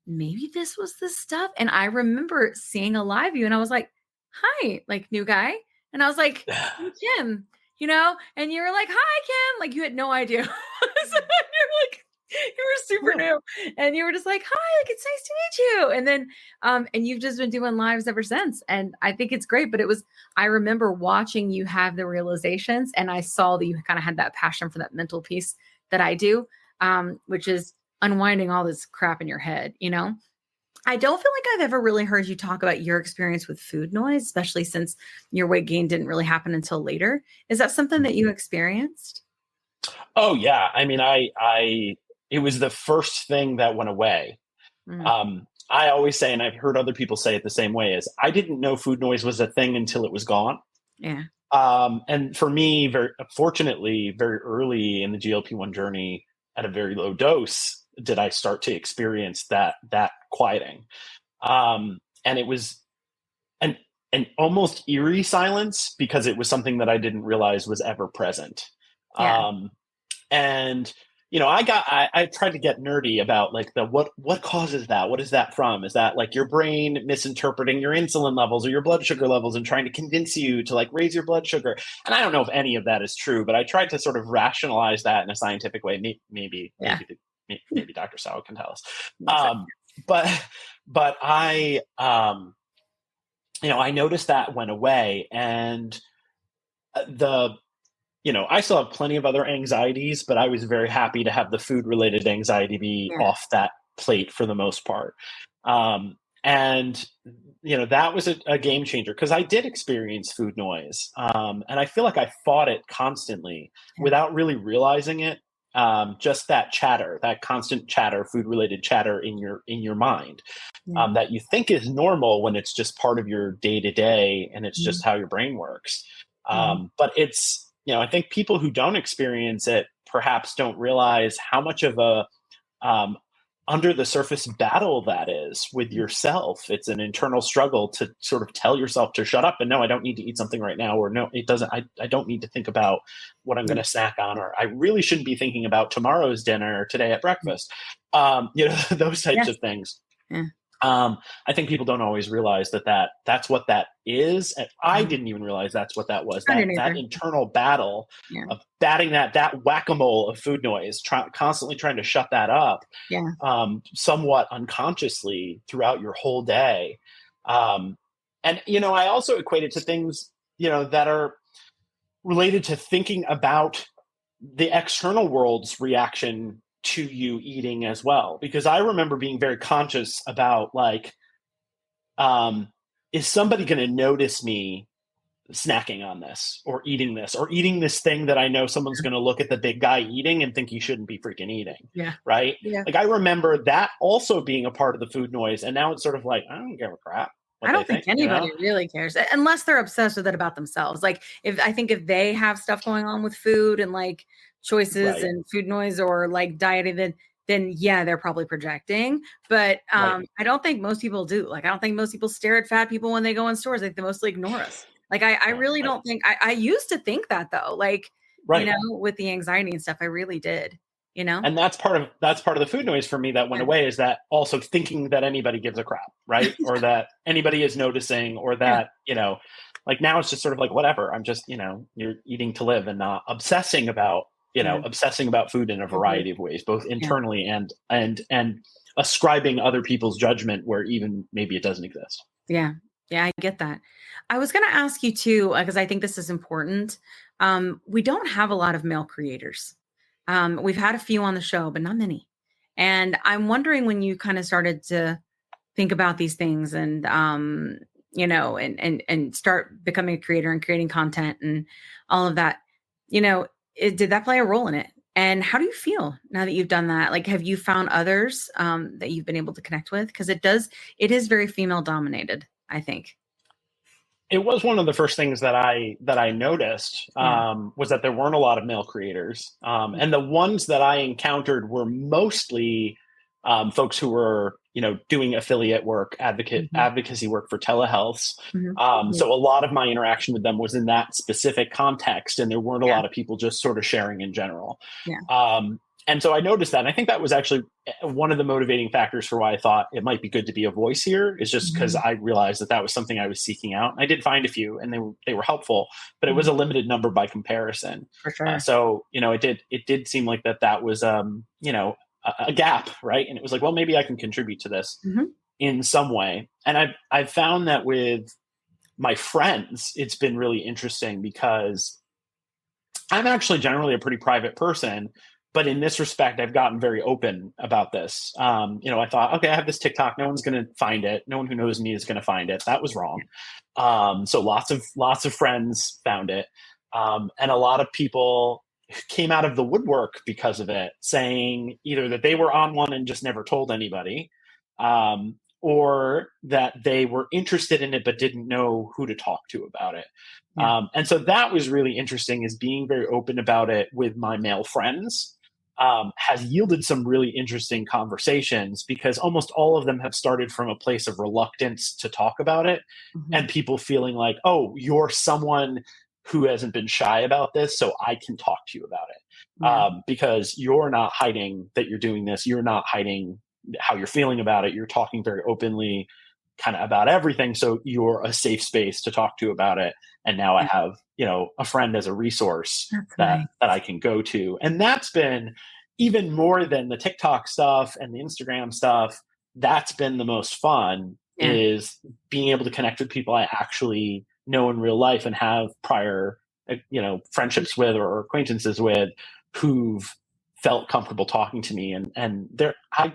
maybe this was the stuff. And I remember seeing a live view and I was like, hi, like new guy. And I was like, I'm Kim, and you were like, hi, Kim. Like you had no idea. So you're like, you were super new and you were just like, hi, like it's nice to meet you. And then, and you've just been doing lives ever since. And I think it's great, but I remember watching you have the realizations and I saw that you kind of had that passion for that mental piece that I do, which is unwinding all this crap in your head. I don't feel like I've ever really heard you talk about your experience with food noise, especially since your weight gain didn't really happen until later. Is that something that you experienced? Oh yeah. I mean, it was the first thing that went away. I always say, and I've heard other people say it the same way, is I didn't know food noise was a thing until it was gone. Yeah. And for me, fortunately, very early in the GLP-1 journey, at a very low dose, did I start to experience that quieting. And it was an almost eerie silence because it was something that I didn't realize was ever present. Yeah. And I tried to get nerdy about like what causes that? What is that from? Is that like your brain misinterpreting your insulin levels or your blood sugar levels and trying to convince you to like raise your blood sugar? And I don't know if any of that is true, but I tried to sort of rationalize that in a scientific way. Maybe Dr. Sowa can tell us. But I noticed that went away, and I still have plenty of other anxieties, but I was very happy to have the food-related anxiety be off that plate for the most part. And that was a game changer because I did experience food noise. And I feel like I fought it constantly without really realizing it. Just that chatter, that constant chatter, food-related chatter in your mind, that you think is normal when it's just part of your day-to-day and it's just how your brain works. But it's, I think people who don't experience it perhaps don't realize how much of a under the surface battle that is with yourself. It's an internal struggle to sort of tell yourself to shut up and no, I don't need to eat something right now, or no, it doesn't. I don't need to think about what I'm going to snack on, or I really shouldn't be thinking about tomorrow's dinner or today at breakfast. Those types of things. Yeah. I think people don't always realize that's what that is. And I didn't even realize that's what that was. That internal battle of batting that whack-a-mole of food noise, constantly trying to shut that up, somewhat unconsciously throughout your whole day. And, I also equate it to things, that are related to thinking about the external world's reaction to you eating as well, because I remember being very conscious about like, is somebody going to notice me snacking on this or eating this thing that I know someone's going to look at the big guy eating and think he shouldn't be freaking eating. Yeah. Right. Yeah. Like I remember that also being a part of the food noise. And now it's sort of like, I don't give a crap. I don't think anybody really cares unless they're obsessed with it about themselves. Like if they have stuff going on with food and like choices and food noise or like dieting, then yeah, they're probably projecting. But I don't think most people do. Like, I don't think most people stare at fat people when they go in stores. Like they mostly ignore us. Like I really don't think I used to think that though, like, with the anxiety and stuff, I really did. And that's part of the food noise for me that went away, is that also thinking that anybody gives a crap, right? Or that anybody is noticing, or that, like now it's just sort of like, whatever, I'm just, you're eating to live and not obsessing about, obsessing about food in a variety of ways, both internally and ascribing other people's judgment where even maybe it doesn't exist. Yeah. Yeah, I get that. I was going to ask you too, because I think this is important. We don't have a lot of male creators. We've had a few on the show, but not many. And I'm wondering when you kind of started to think about these things and, and start becoming a creator and creating content and all of that, did that play a role in it? And how do you feel now that you've done that? Like, have you found others that you've been able to connect with? Because it is very female dominated, I think. It was one of the first things that I noticed was that there weren't a lot of male creators, and the ones that I encountered were mostly folks who were doing affiliate work, advocacy work for telehealths. So a lot of my interaction with them was in that specific context, and there weren't a lot of people just sort of sharing in general. And so I noticed that, and I think that was actually one of the motivating factors for why I thought it might be good to be a voice here, is just because I realized that was something I was seeking out. And I did find a few, and they were helpful, but it was a limited number by comparison. For sure. So it did seem like that was a gap, right? And it was like, well, maybe I can contribute to this in some way. And I've found that with my friends, it's been really interesting because I'm actually generally a pretty private person. But in this respect, I've gotten very open about this. I thought, okay, I have this TikTok. No one's going to find it. No one who knows me is going to find it. That was wrong. So lots of friends found it. And a lot of people came out of the woodwork because of it, saying either that they were on one and just never told anybody, or that they were interested in it but didn't know who to talk to about it. And so that was really interesting, is being very open about it with my male friends. Has yielded some really interesting conversations, because almost all of them have started from a place of reluctance to talk about it, and people feeling like, oh, you're someone who hasn't been shy about this, so I can talk to you about it. Because you're not hiding that you're doing this. You're not hiding how you're feeling about it. You're talking very openly kind of about everything. So you're a safe space to talk to about it. And now I have, a friend as a resource that I can go to. And that's been, even more than the TikTok stuff and the Instagram stuff, that's been the most fun, is being able to connect with people I actually know in real life and have prior, friendships with or acquaintances with, who've felt comfortable talking to me. And I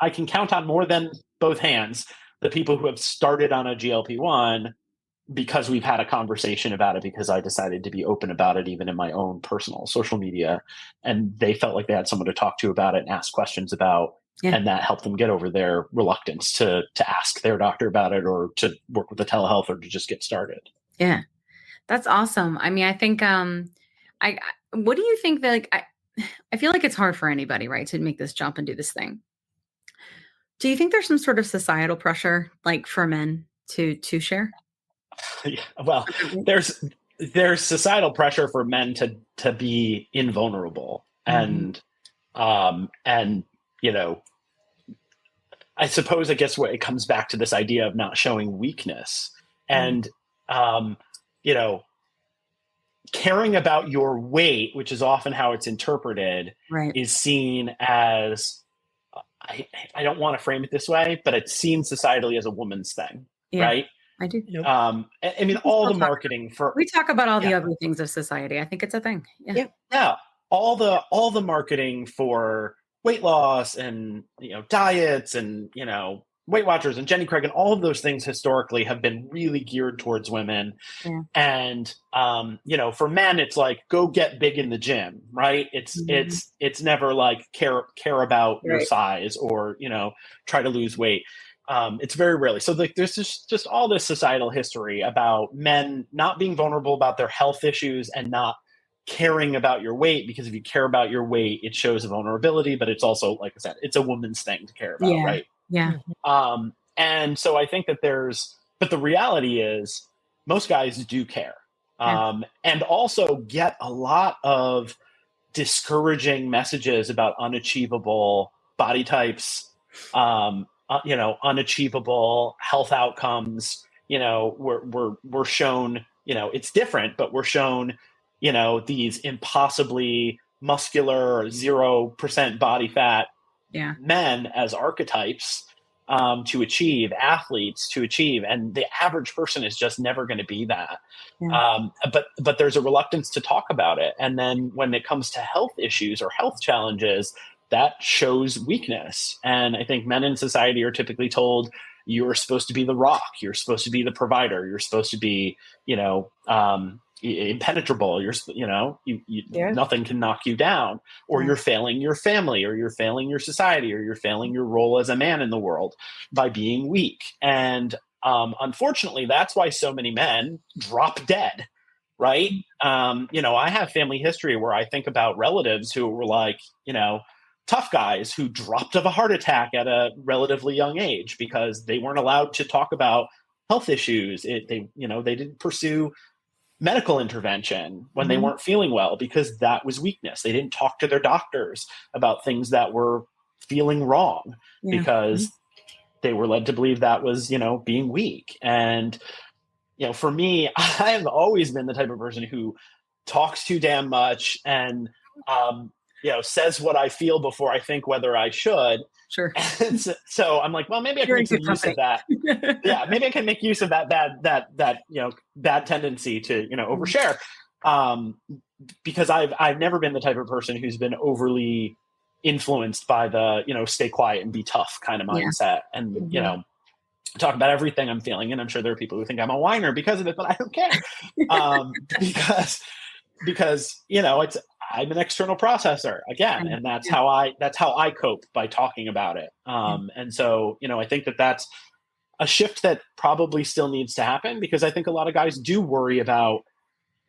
can count on more than both hands the people who have started on a GLP-1 because we've had a conversation about it, because I decided to be open about it, even in my own personal social media, and they felt like they had someone to talk to about it and ask questions about, and that helped them get over their reluctance to ask their doctor about it, or to work with the telehealth, or to just get started. Yeah, that's awesome. I mean, I think, what do you think that, I feel like it's hard for anybody, right, to make this jump and do this thing. Do you think there's some sort of societal pressure, like for men to share? Yeah, well, there's societal pressure for men to be invulnerable, and I suppose, I guess, what it comes back to this idea of not showing weakness, and caring about your weight, which is often how it's interpreted, is seen as, I don't want to frame it this way, but it's seen societally as a woman's thing, right? I do. I mean, all the marketing for, we talk about all the other things of society. I think it's a thing. Yeah. All the marketing for weight loss and, diets and, Weight Watchers and Jenny Craig and all of those things historically have been really geared towards women. And, for men, it's like, go get big in the gym, right? It's never like care about your size, or, try to lose weight. It's very rarely. So there's just all this societal history about men not being vulnerable about their health issues and not caring about your weight, because if you care about your weight, it shows a vulnerability, but it's also, like I said, it's a woman's thing to care about, right? Yeah. And so I think that but the reality is most guys do care, and also get a lot of discouraging messages about unachievable body types, unachievable health outcomes. We're shown, it's different, but we're shown, these impossibly muscular 0% body fat men as archetypes to achieve, athletes to achieve, and the average person is just never going to be that. But there's a reluctance to talk about it, and then when it comes to health issues or health challenges, that shows weakness. And I think men in society are typically told, you're supposed to be the rock, you're supposed to be the provider, you're supposed to be, impenetrable, nothing can knock you down, or you're failing your family, or you're failing your society, or you're failing your role as a man in the world by being weak. And Unfortunately, that's why so many men drop dead, right? I have family history where I think about relatives who were like, tough guys who dropped of a heart attack at a relatively young age because they weren't allowed to talk about health issues. They didn't pursue medical intervention when they weren't feeling well because that was weakness. They didn't talk to their doctors about things that were feeling wrong because they were led to believe that was, being weak. And, for me, I've always been the type of person who talks too damn much and, says what I feel before I think whether I should. Sure. And so I'm like, well, maybe I can make some use of that. Yeah, maybe I can make use of that bad tendency to overshare, because I've never been the type of person who's been overly influenced by the stay quiet and be tough kind of mindset, and talk about everything I'm feeling. And I'm sure there are people who think I'm a whiner because of it, but I don't care, because I'm an external processor again, and that's how I cope, by talking about it. And so, I think that's a shift that probably still needs to happen, because I think a lot of guys do worry about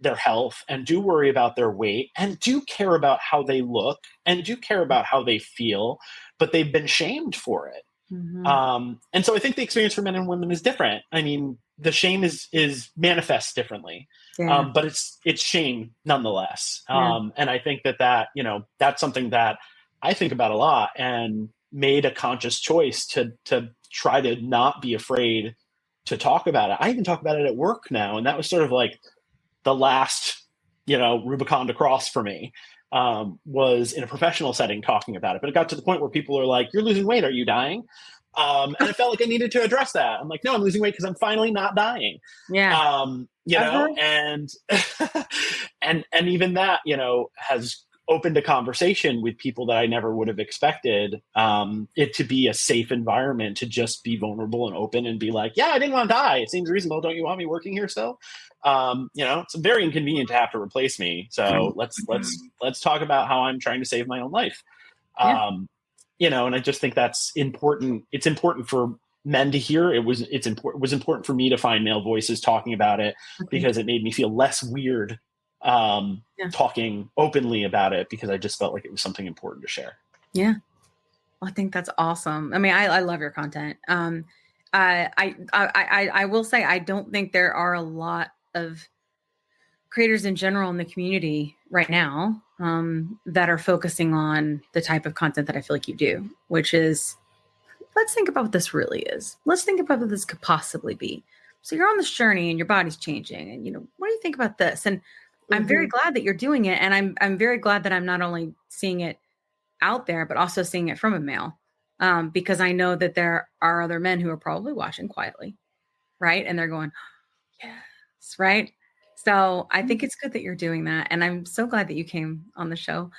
their health and do worry about their weight and do care about how they look and do care about how they feel, but they've been shamed for it. And so I think the experience for men and women is different. I mean, the shame is manifests differently, but it's shame nonetheless. And I think that's something that I think about a lot, and made a conscious choice to try to not be afraid to talk about it. I even talk about it at work now. And that was sort of like the last, Rubicon to cross for me, was in a professional setting talking about it. But it got to the point where people are like, "You're losing weight. Are you dying?" And I felt like I needed to address that. I'm like, no, I'm losing weight because I'm finally not dying. Yeah. And and even that, has opened a conversation with people that I never would have expected it to be a safe environment to just be vulnerable and open and be like, yeah, I didn't want to die. It seems reasonable. Don't you want me working here still? It's very inconvenient to have to replace me. So let's talk about how I'm trying to save my own life. And I just think that's important. It's important for men to hear. It was important for me to find male voices talking about it, because it made me feel less weird talking openly about it, because I just felt like it was something important to share. Yeah. Well, I think that's awesome. I mean, I love your content. I will say, I don't think there are a lot of creators in general in the community right now that are focusing on the type of content that I feel like you do, which is, let's think about what this really is. Let's think about what this could possibly be. So you're on this journey and your body's changing, and what do you think about this? And I'm very glad that you're doing it. And I'm very glad that I'm not only seeing it out there, but also seeing it from a male, because I know that there are other men who are probably watching quietly, right? And they're going, yes, right? So I think it's good that you're doing that. And I'm so glad that you came on the show.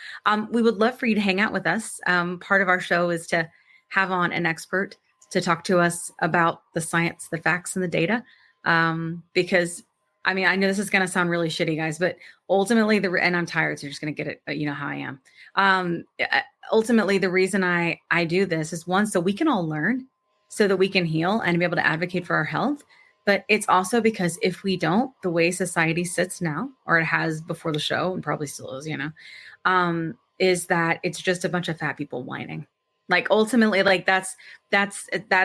We would love for you to hang out with us. Part of our show is to have on an expert to talk to us about the science, the facts, and the data. Because I mean, I know this is going to sound really shitty, guys, but ultimately and I'm tired, so you're just going to get it, but you know how I am. Ultimately, the reason I do this is, one, so we can all learn, so that we can heal and be able to advocate for our health. But it's also because if we don't, the way society sits now, or it has before the show, and probably still is, is that it's just a bunch of fat people whining. Like, ultimately, like that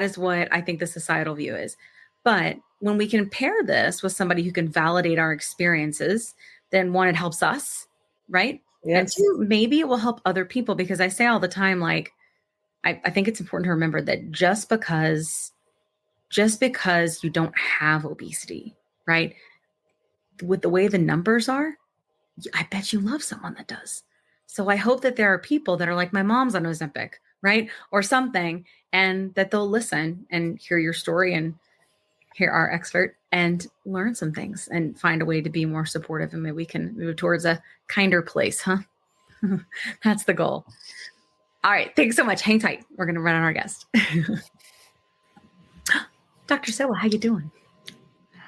is what I think the societal view is. But when we can pair this with somebody who can validate our experiences, then one, it helps us, right? Yes. And two, maybe it will help other people, because I say all the time, like, I think it's important to remember that just because you don't have obesity, right? With the way the numbers are, I bet you love someone that does. So I hope that there are people that are like, my mom's on Ozempic, right? Or something, and that they'll listen and hear your story and hear our expert and learn some things and find a way to be more supportive, and maybe we can move towards a kinder place, huh? That's the goal. All right. Thanks so much. Hang tight. We're going to run on our guest. Dr. Sowa, how you doing?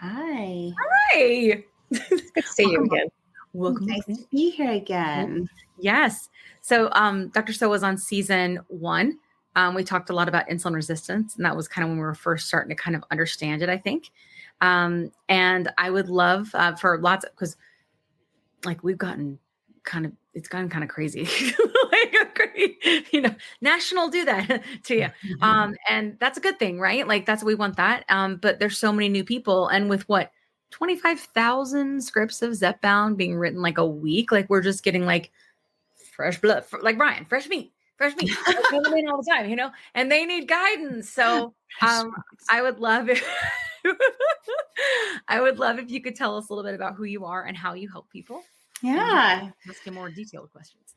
Hi. Hi. Good to see you again. Welcome. Nice to be here again. Yes. So Dr. Sowa was on season 1 We talked a lot about insulin resistance, and that was kind of when we were first starting to kind of understand it, I think. And I would love for lots of, because like it's gotten kind of crazy. National do that to you. And that's a good thing, right? Like we want that. But there's so many new people, and with 25,000 scripts of zepbound being written like a week, like we're just getting like fresh blood, like Brian, fresh meat coming in all the time, and they need guidance. So I would love if you could tell us a little bit about who you are and how you help people. Yeah. Ask you more detailed questions.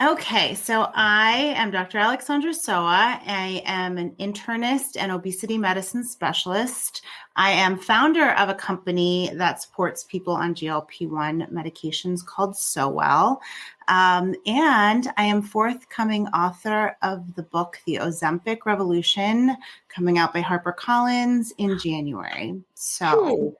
Okay, so I am Dr. Alexandra Sowa. I am an internist and obesity medicine specialist. I am founder of a company that supports people on GLP-1 medications called SoWell. And I am forthcoming author of the book, The Ozempic Revolution, coming out by HarperCollins in January. So,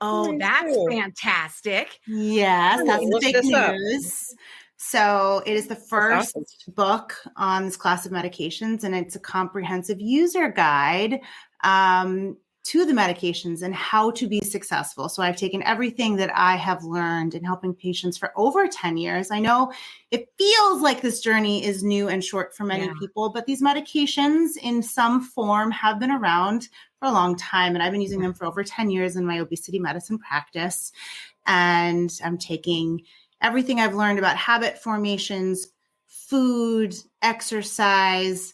that's fantastic. Yes, that's the big news. So it is the first book on this class of medications, and it's a comprehensive user guide to the medications and how to be successful. So I've taken everything that I have learned in helping patients for over 10 years. I know it feels like this journey is new and short for many people, but these medications in some form have been around for a long time, and I've been using them for over 10 years in my obesity medicine practice. And I'm taking everything I've learned about habit formations, food, exercise,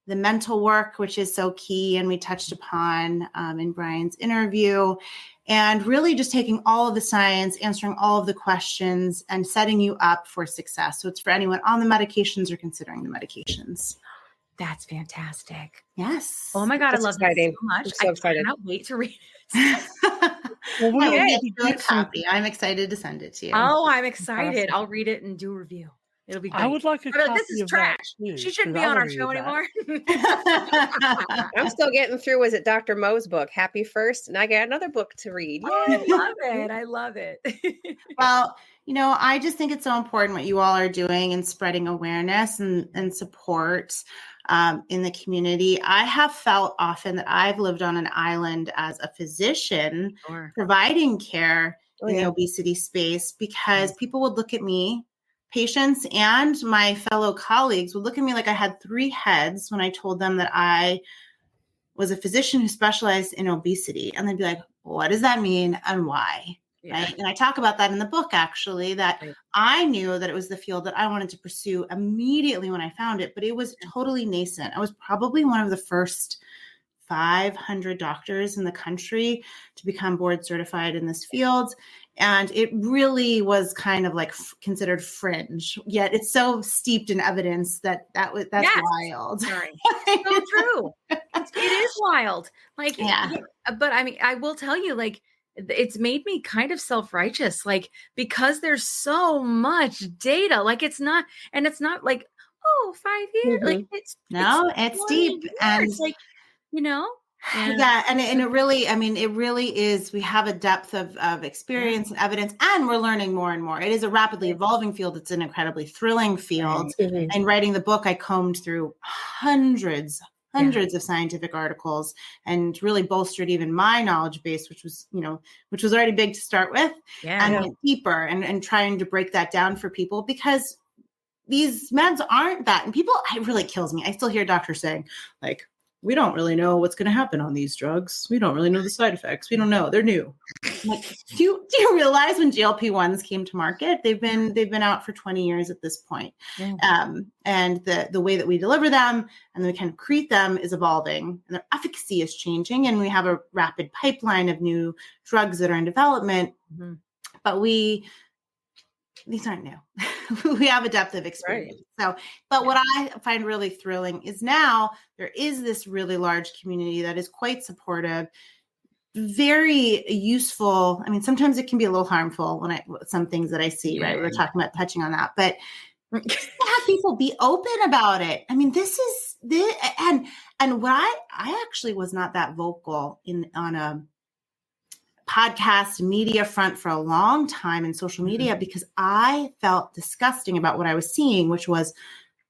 the mental work, which is so key, and we touched upon in Brian's interview, and really just taking all of the science, answering all of the questions, and setting you up for success. So it's for anyone on the medications or considering the medications. That's fantastic. Yes. Oh my God, That's I love exciting. it so much. I'm so excited. I cannot wait to read it. I'm excited to send it to you. Oh, I'm excited. I'll read it and do a review. It'll be great. I would like a copy this is of trash. that too, She shouldn't be 'cause I on our wanna show read anymore. I'm still getting through. Was it Dr. Mo's book, Happy First? And I got another book to read. Oh, I love it. I love it. Well, I just think it's so important what you all are doing and spreading awareness and support in the community. I have felt often that I've lived on an island as a physician providing care in the obesity space, because people would look at me, patients and my fellow colleagues would look at me like I had three heads when I told them that I was a physician who specialized in obesity. And they'd be like, what does that mean and why? Yeah. Right. And I talk about that in the book, actually, that I knew that it was the field that I wanted to pursue immediately when I found it, but it was totally nascent. I was probably one of the first 500 doctors in the country to become board certified in this field. And it really was kind of like considered fringe, yet it's so steeped in evidence that's wild. Sorry. So true. It is wild. Like, but I mean, I will tell you, like, it's made me kind of self-righteous, like, because there's so much data, like it's not like, 5 years. Like it's deep. Years. And like, and it really is. We have a depth of experience and evidence, and we're learning more and more. It is a rapidly evolving field. It's an incredibly thrilling field. And writing the book, I combed through hundreds of scientific articles and really bolstered even my knowledge base, which was already big to start with, and went deeper and trying to break that down for people, because these meds aren't that. And people, it really kills me. I still hear doctors saying, like, we don't really know what's going to happen on these drugs. We don't really know the side effects. We don't know. They're new. Like, do you realize when GLP-1s came to market, they've been out for 20 years at this point. And the way that we deliver them and we kind of create them is evolving, and their efficacy is changing. And we have a rapid pipeline of new drugs that are in development, but these aren't new. We have a depth of experience. So, but what I find really thrilling is now there is this really large community that is quite supportive, very useful. I mean, sometimes it can be a little harmful some things that I see, right? We were talking about touching on that, but just to have people be open about it. I mean, and what I actually was not that vocal on a podcast media front for a long time in social media, because I felt disgusting about what I was seeing, which was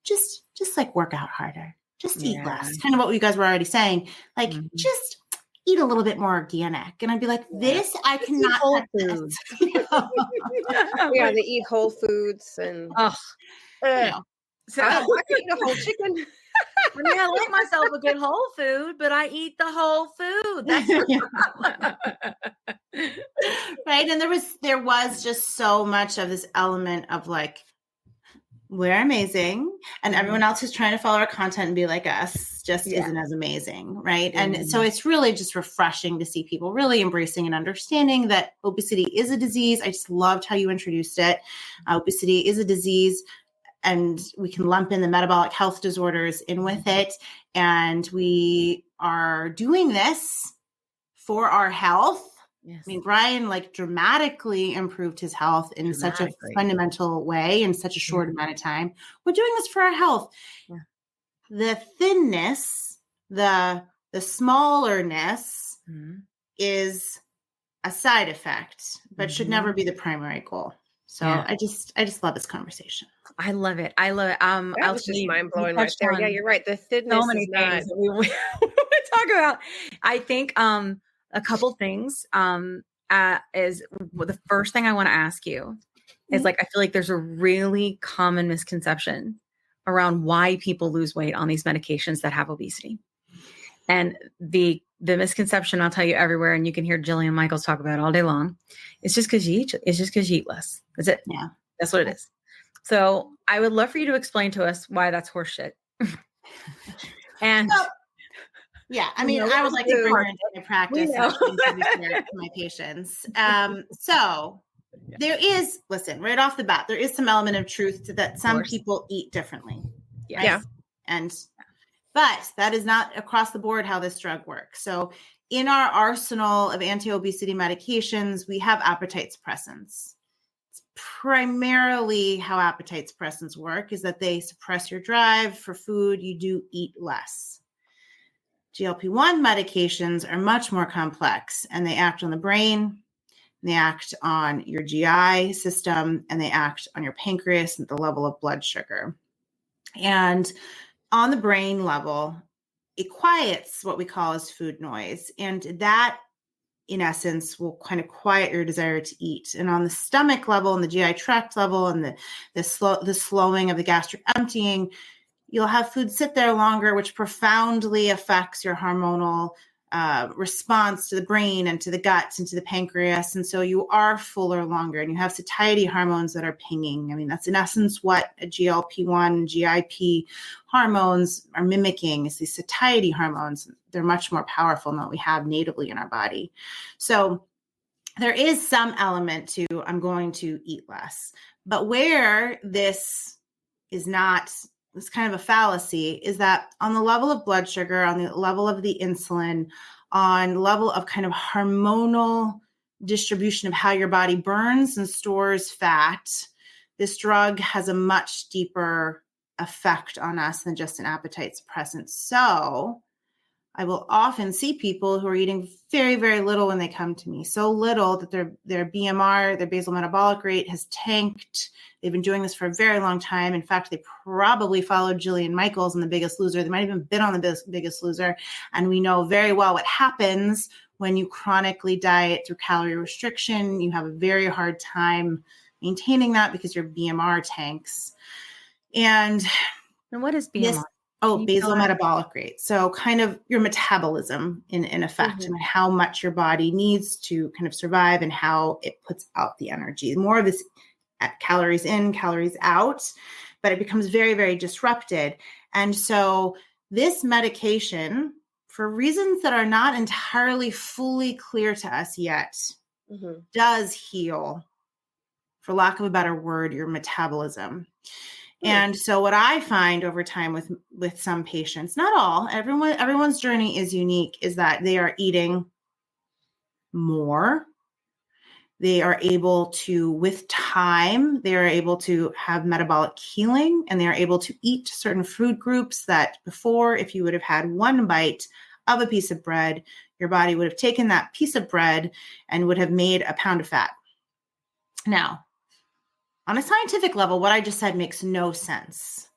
just like work out harder. just eat less. Kind of what you guys were already saying. Like, just eat a little bit more organic. And I'd be like, this, I cannot whole touch foods. this. Yeah, they eat whole foods and So I could eat a whole chicken. I mean, I like myself a good whole food, but I eat the whole food. That's right. And there was just so much of this element of like, we're amazing, and everyone else who's trying to follow our content and be like us just isn't as amazing, right? And so it's really just refreshing to see people really embracing and understanding that obesity is a disease. I just loved how you introduced it. Obesity is a disease, and we can lump in the metabolic health disorders in with it. And we are doing this for our health. Yes. I mean, Brian like dramatically improved his health in such a fundamental way in such a short amount of time. We're doing this for our health. Yeah. The thinness, the smallerness is a side effect, but should never be the primary goal. So I just love this conversation. I love it. I love it. That was just mind blowing right there. Yeah, you're right. The thinness so many things that we talk about. I think a couple things is the first thing I want to ask you is like, I feel like there's a really common misconception around why people lose weight on these medications that have obesity. And the misconception, I'll tell you everywhere, and you can hear Jillian Michaels talk about it all day long. It's just because you eat less. That's it. Yeah. That's what it is. So I would love for you to explain to us why that's horseshit. And yeah, I mean, I would like to bring her into my practice to my patients. So there is, listen, right off the bat, there is some element of truth to that some people eat differently. Yes? Yeah. But that is not across the board how this drug works. So in our arsenal of anti-obesity medications, we have appetite suppressants. It's primarily how appetite suppressants work is that they suppress your drive for food. You do eat less. GLP-1 medications are much more complex, and they act on the brain, they act on your GI system, and they act on your pancreas and the level of blood sugar. And on the brain level, it quiets what we call as food noise. And that, in essence, will kind of quiet your desire to eat. And on the stomach level and the GI tract level and the slowing of the gastric emptying, you'll have food sit there longer, which profoundly affects your hormonal response to the brain and to the guts and to the pancreas. And so you are fuller longer, and you have satiety hormones that are pinging. I mean, that's in essence what a GLP-1, GIP hormones are mimicking is these satiety hormones. They're much more powerful than what we have natively in our body. So there is some element to I'm going to eat less. But where this is not, it's kind of a fallacy, is that on the level of blood sugar, on the level of the insulin, on the level of kind of hormonal distribution of how your body burns and stores fat, this drug has a much deeper effect on us than just an appetite suppressant. So I will often see people who are eating very, very little when they come to me. So little that their BMR, their basal metabolic rate has tanked. They've been doing this for a very long time. In fact, they probably followed Jillian Michaels in The Biggest Loser. They might have even been on The Biggest Loser. And we know very well what happens when you chronically diet through calorie restriction. You have a very hard time maintaining that because your BMR tanks. And what is BMR? Basal metabolic rate. So kind of your metabolism in effect, and how much your body needs to kind of survive and how it puts out the energy. More of this calories in, calories out, but it becomes very, very disrupted. And so this medication, for reasons that are not entirely fully clear to us yet, does heal, for lack of a better word, your metabolism. And so what I find over time with some patients, not all, everyone's journey is unique, is that they are eating more. They are able to, with time, they are able to have metabolic healing, and they are able to eat certain food groups that before, if you would have had one bite of a piece of bread, your body would have taken that piece of bread and would have made a pound of fat. Now, on a scientific level, what I just said makes no sense.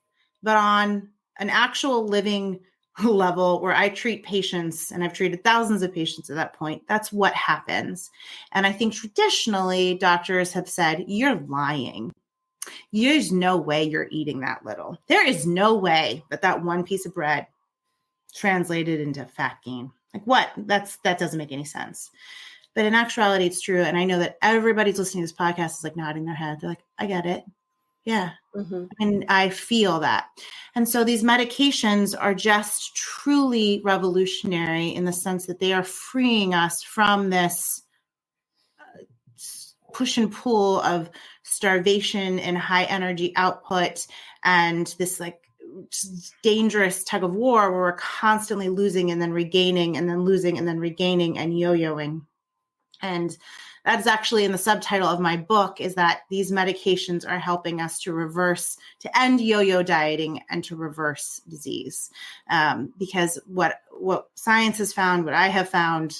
But on an actual living level where I treat patients, and I've treated thousands of patients at that point, that's what happens. And I think traditionally doctors have said, you're lying. There's no way you're eating that little. There is no way that one piece of bread translated into fat gain. Like what? That doesn't make any sense. But in actuality, it's true. And I know that everybody's listening to this podcast is like nodding their head. They're like, I get it. Yeah. Mm-hmm. And I feel that. And so these medications are just truly revolutionary in the sense that they are freeing us from this push and pull of starvation and high energy output and this like dangerous tug of war where we're constantly losing and then regaining and then losing and then regaining and yo-yoing. And that's actually in the subtitle of my book, is that these medications are helping us to end yo-yo dieting and to reverse disease. Because what science has found, what I have found,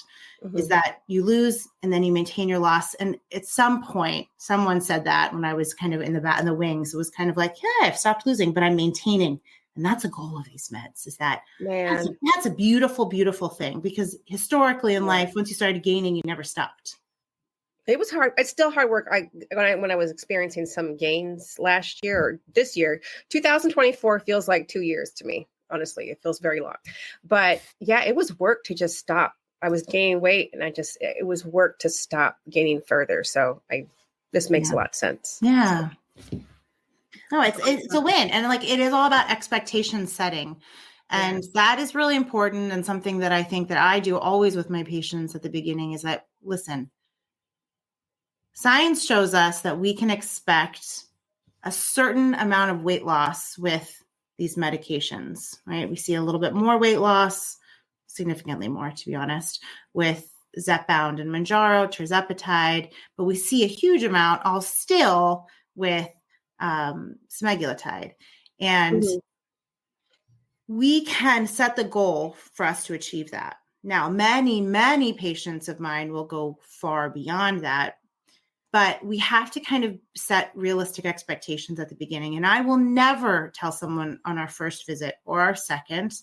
is that you lose and then you maintain your loss. And at some point, someone said that when I was kind of in the wings, it was kind of like, yeah, I've stopped losing, but I'm maintaining. And that's a goal of these meds, is that that's a beautiful, beautiful thing, because historically in life, once you started gaining, you never stopped. It was hard. It's still hard work. When I was experiencing some gains last year or this year, 2024 feels like 2 years to me. Honestly, it feels very long. But yeah, it was work to just stop. I was gaining weight and it was work to stop gaining further. So this makes a lot of sense. Yeah. No, it's a win. And like, it is all about expectation setting. And that is really important. And something that I think that I do always with my patients at the beginning is that, listen, science shows us that we can expect a certain amount of weight loss with these medications, right? We see a little bit more weight loss, significantly more, to be honest, with zepbound and Mounjaro, tirzepatide, but we see a huge amount all still with Semaglutide. And we can set the goal for us to achieve that. Now, many, many patients of mine will go far beyond that, but we have to kind of set realistic expectations at the beginning. And I will never tell someone on our first visit or our second,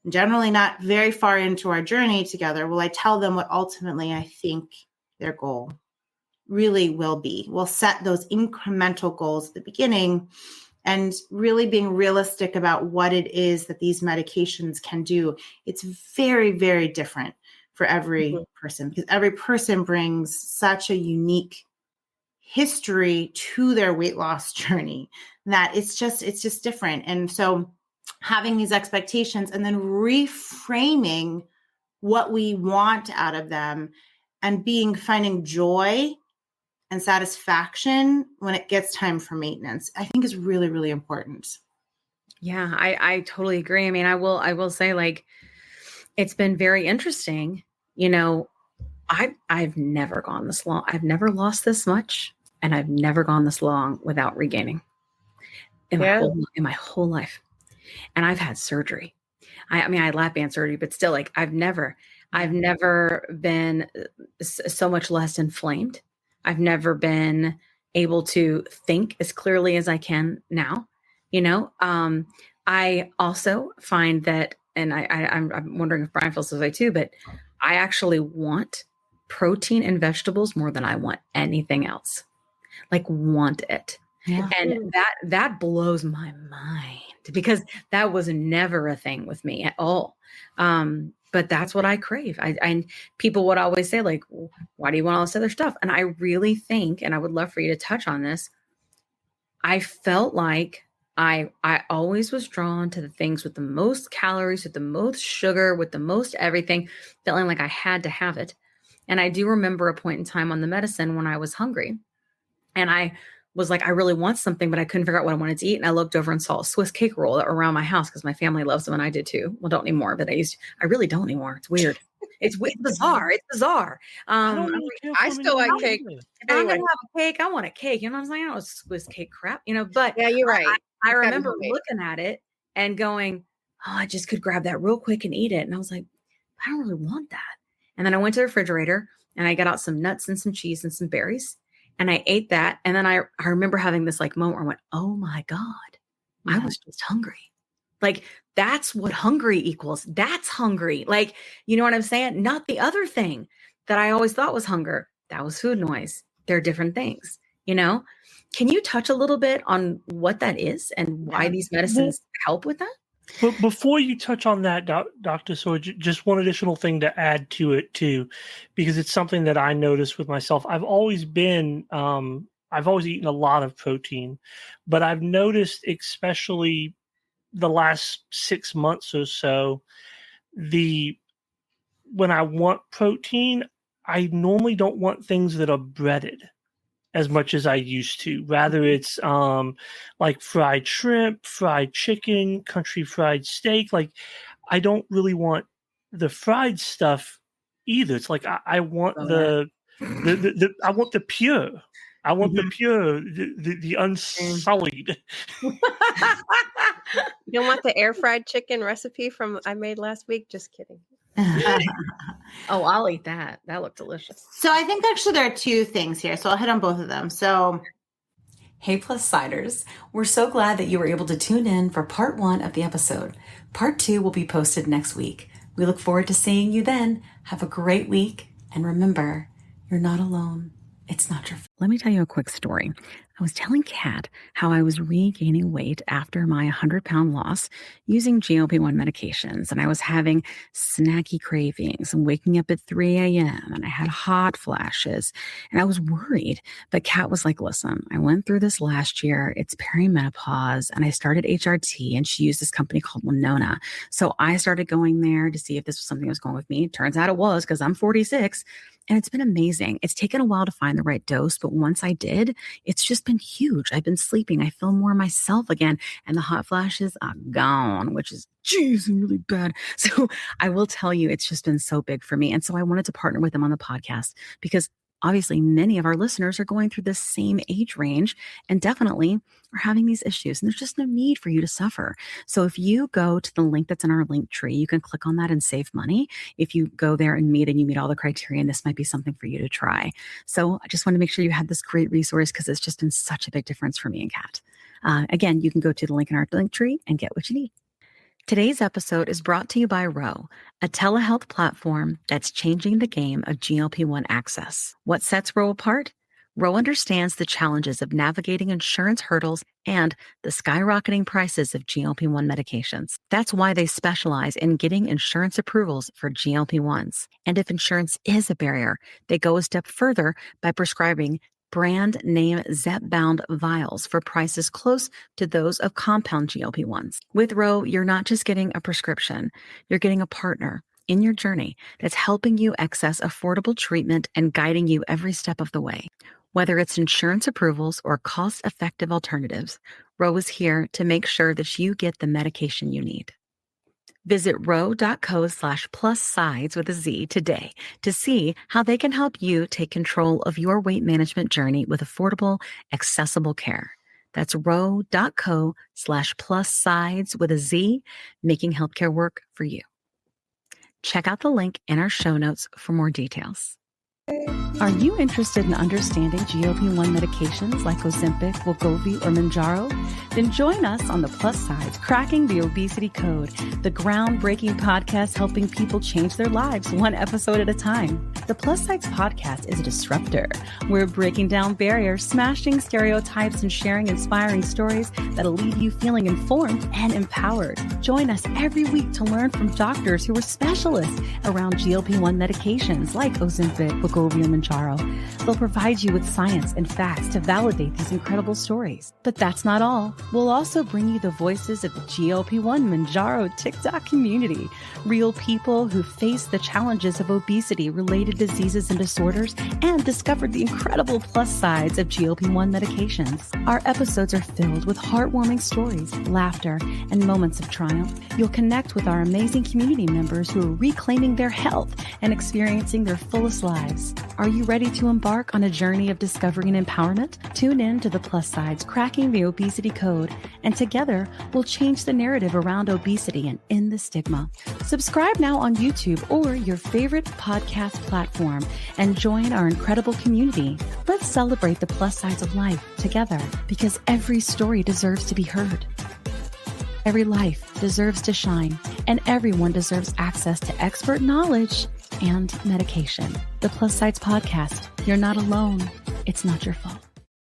generally not very far into our journey together, will I tell them what ultimately I think their goal really will be. We'll set those incremental goals at the beginning and really being realistic about what it is that these medications can do. It's very, very different for every person, because every person brings such a unique history to their weight loss journey that it's just different. And so having these expectations and then reframing what we want out of them and finding joy and satisfaction when it gets time for maintenance, I think is really, really important. Yeah, I totally agree. I mean, I will say, like, it's been very interesting. You know, I've never gone this long. I've never lost this much, and I've never gone this long without regaining in my whole life. And I've had surgery. I mean, I had lap band surgery, but still, like, I've never been so much less inflamed. I've never been able to think as clearly as I can now. You know, I also find that, and I'm wondering if Brian feels this way too, but I actually want protein and vegetables more than I want anything else. Like, want it. Yeah. And that blows my mind, because that was never a thing with me at all. But that's what I crave. And people would always say, like, why do you want all this other stuff? And I really think, and I would love for you to touch on this, I felt like I always was drawn to the things with the most calories, with the most sugar, with the most everything, feeling like I had to have it. And I do remember a point in time on the medicine when I was hungry, and I was like, I really want something, but I couldn't figure out what I wanted to eat. And I looked over and saw a Swiss cake roll around my house, because my family loves them and I did too. Well, don't anymore, but I really don't anymore. It's weird. It's bizarre. It's bizarre. I still like cake. If I'm gonna have a cake, I want a cake. You know what I'm saying? I don't know Swiss cake crap, you know, but yeah, you're right. I remember looking at it and going, oh, I just could grab that real quick and eat it. And I was like, I don't really want that. And then I went to the refrigerator and I got out some nuts and some cheese and some berries. And I ate that. And then I remember having this like moment where I went, oh my God, I was just hungry. Like, that's what hungry equals. That's hungry. Like, you know what I'm saying? Not the other thing that I always thought was hunger. That was food noise. They're different things, you know? Can you touch a little bit on what that is and why these medicines help with that? But before you touch on that, Dr. Sowa, just one additional thing to add to it too, because it's something that I noticed with myself. I've always eaten a lot of protein, but I've noticed, especially the last 6 months or so, when I want protein, I normally don't want things that are breaded as much as I used to. Rather, it's like fried shrimp, fried chicken, country fried steak. Like, I don't really want the fried stuff either. It's like I want I want the pure. I want the pure, the unsullied. You don't want the air fried chicken recipe I made last week? Just kidding. Oh, I'll eat that. That looked delicious. So I think actually there are two things here. So I'll hit on both of them. So, Hey Plus-Siders, we're so glad that you were able to tune in for part 1 of the episode. Part 2 will be posted next week. We look forward to seeing you then. Have a great week. And remember, you're not alone. It's not your fault. Let me tell you a quick story. I was telling Kat how I was regaining weight after my 100-pound loss using GLP-1 medications, and I was having snacky cravings and waking up at 3 a.m. and I had hot flashes, and I was worried. But Kat was like, listen, I went through this last year. It's perimenopause, and I started HRT, and she used this company called Winona. So I started going there to see if this was something that was going with me. Turns out it was, because I'm 46. And it's been amazing. It's taken a while to find the right dose, but once I did, it's just been huge. I've been sleeping. I feel more myself again. And the hot flashes are gone, which is, geez, really bad. So I will tell you, it's just been so big for me. And so I wanted to partner with them on the podcast because obviously many of our listeners are going through this same age range and definitely are having these issues. And there's just no need for you to suffer. So if you go to the link that's in our link tree, you can click on that and save money. If you go there and you meet all the criteria, and this might be something for you to try. So I just want to make sure you had this great resource because it's just been such a big difference for me and Kat. Again, you can go to the link in our link tree and get what you need. Today's episode is brought to you by Ro, a telehealth platform that's changing the game of GLP-1 access. What sets Ro apart? Ro understands the challenges of navigating insurance hurdles and the skyrocketing prices of GLP-1 medications. That's why they specialize in getting insurance approvals for GLP-1s. And if insurance is a barrier, they go a step further by prescribing brand name zepbound vials for prices close to those of compound GLP-1s. With Ro, you're not just getting a prescription, you're getting a partner in your journey that's helping you access affordable treatment and guiding you every step of the way. Whether it's insurance approvals or cost-effective alternatives, Ro is here to make sure that you get the medication you need. Visit ro.co/plussides with a Z today to see how they can help you take control of your weight management journey with affordable, accessible care. That's ro.co/plussides with a Z, making healthcare work for you. Check out the link in our show notes for more details. Are you interested in understanding GLP-1 medications like Ozempic, Wegovy, or Mounjaro? Then join us on the Plus Sides, Cracking the Obesity Code, the groundbreaking podcast helping people change their lives one episode at a time. The Plus Sides podcast is a disruptor. We're breaking down barriers, smashing stereotypes, and sharing inspiring stories that'll leave you feeling informed and empowered. Join us every week to learn from doctors who are specialists around GLP-1 medications like Ozempic, Wegovy, and Mounjaro. They'll provide you with science and facts to validate these incredible stories. But that's not all. We'll also bring you the voices of the GLP-1 Mounjaro TikTok community, real people who face the challenges of obesity-related diseases and disorders and discovered the incredible plus sides of GLP-1 medications. Our episodes are filled with heartwarming stories, laughter, and moments of triumph. You'll connect with our amazing community members who are reclaiming their health and experiencing their fullest lives. Are you ready to embark on a journey of discovery and empowerment? Tune in to the Plus Sides, Cracking the Obesity Code, and together we'll change the narrative around obesity and end the stigma. Subscribe now on YouTube or your favorite podcast platform and join our incredible community. Let's celebrate the plus sides of life together because every story deserves to be heard. Every life deserves to shine, and everyone deserves access to expert knowledge and medication. The Plus Sides Podcast. You're not alone. It's not your fault.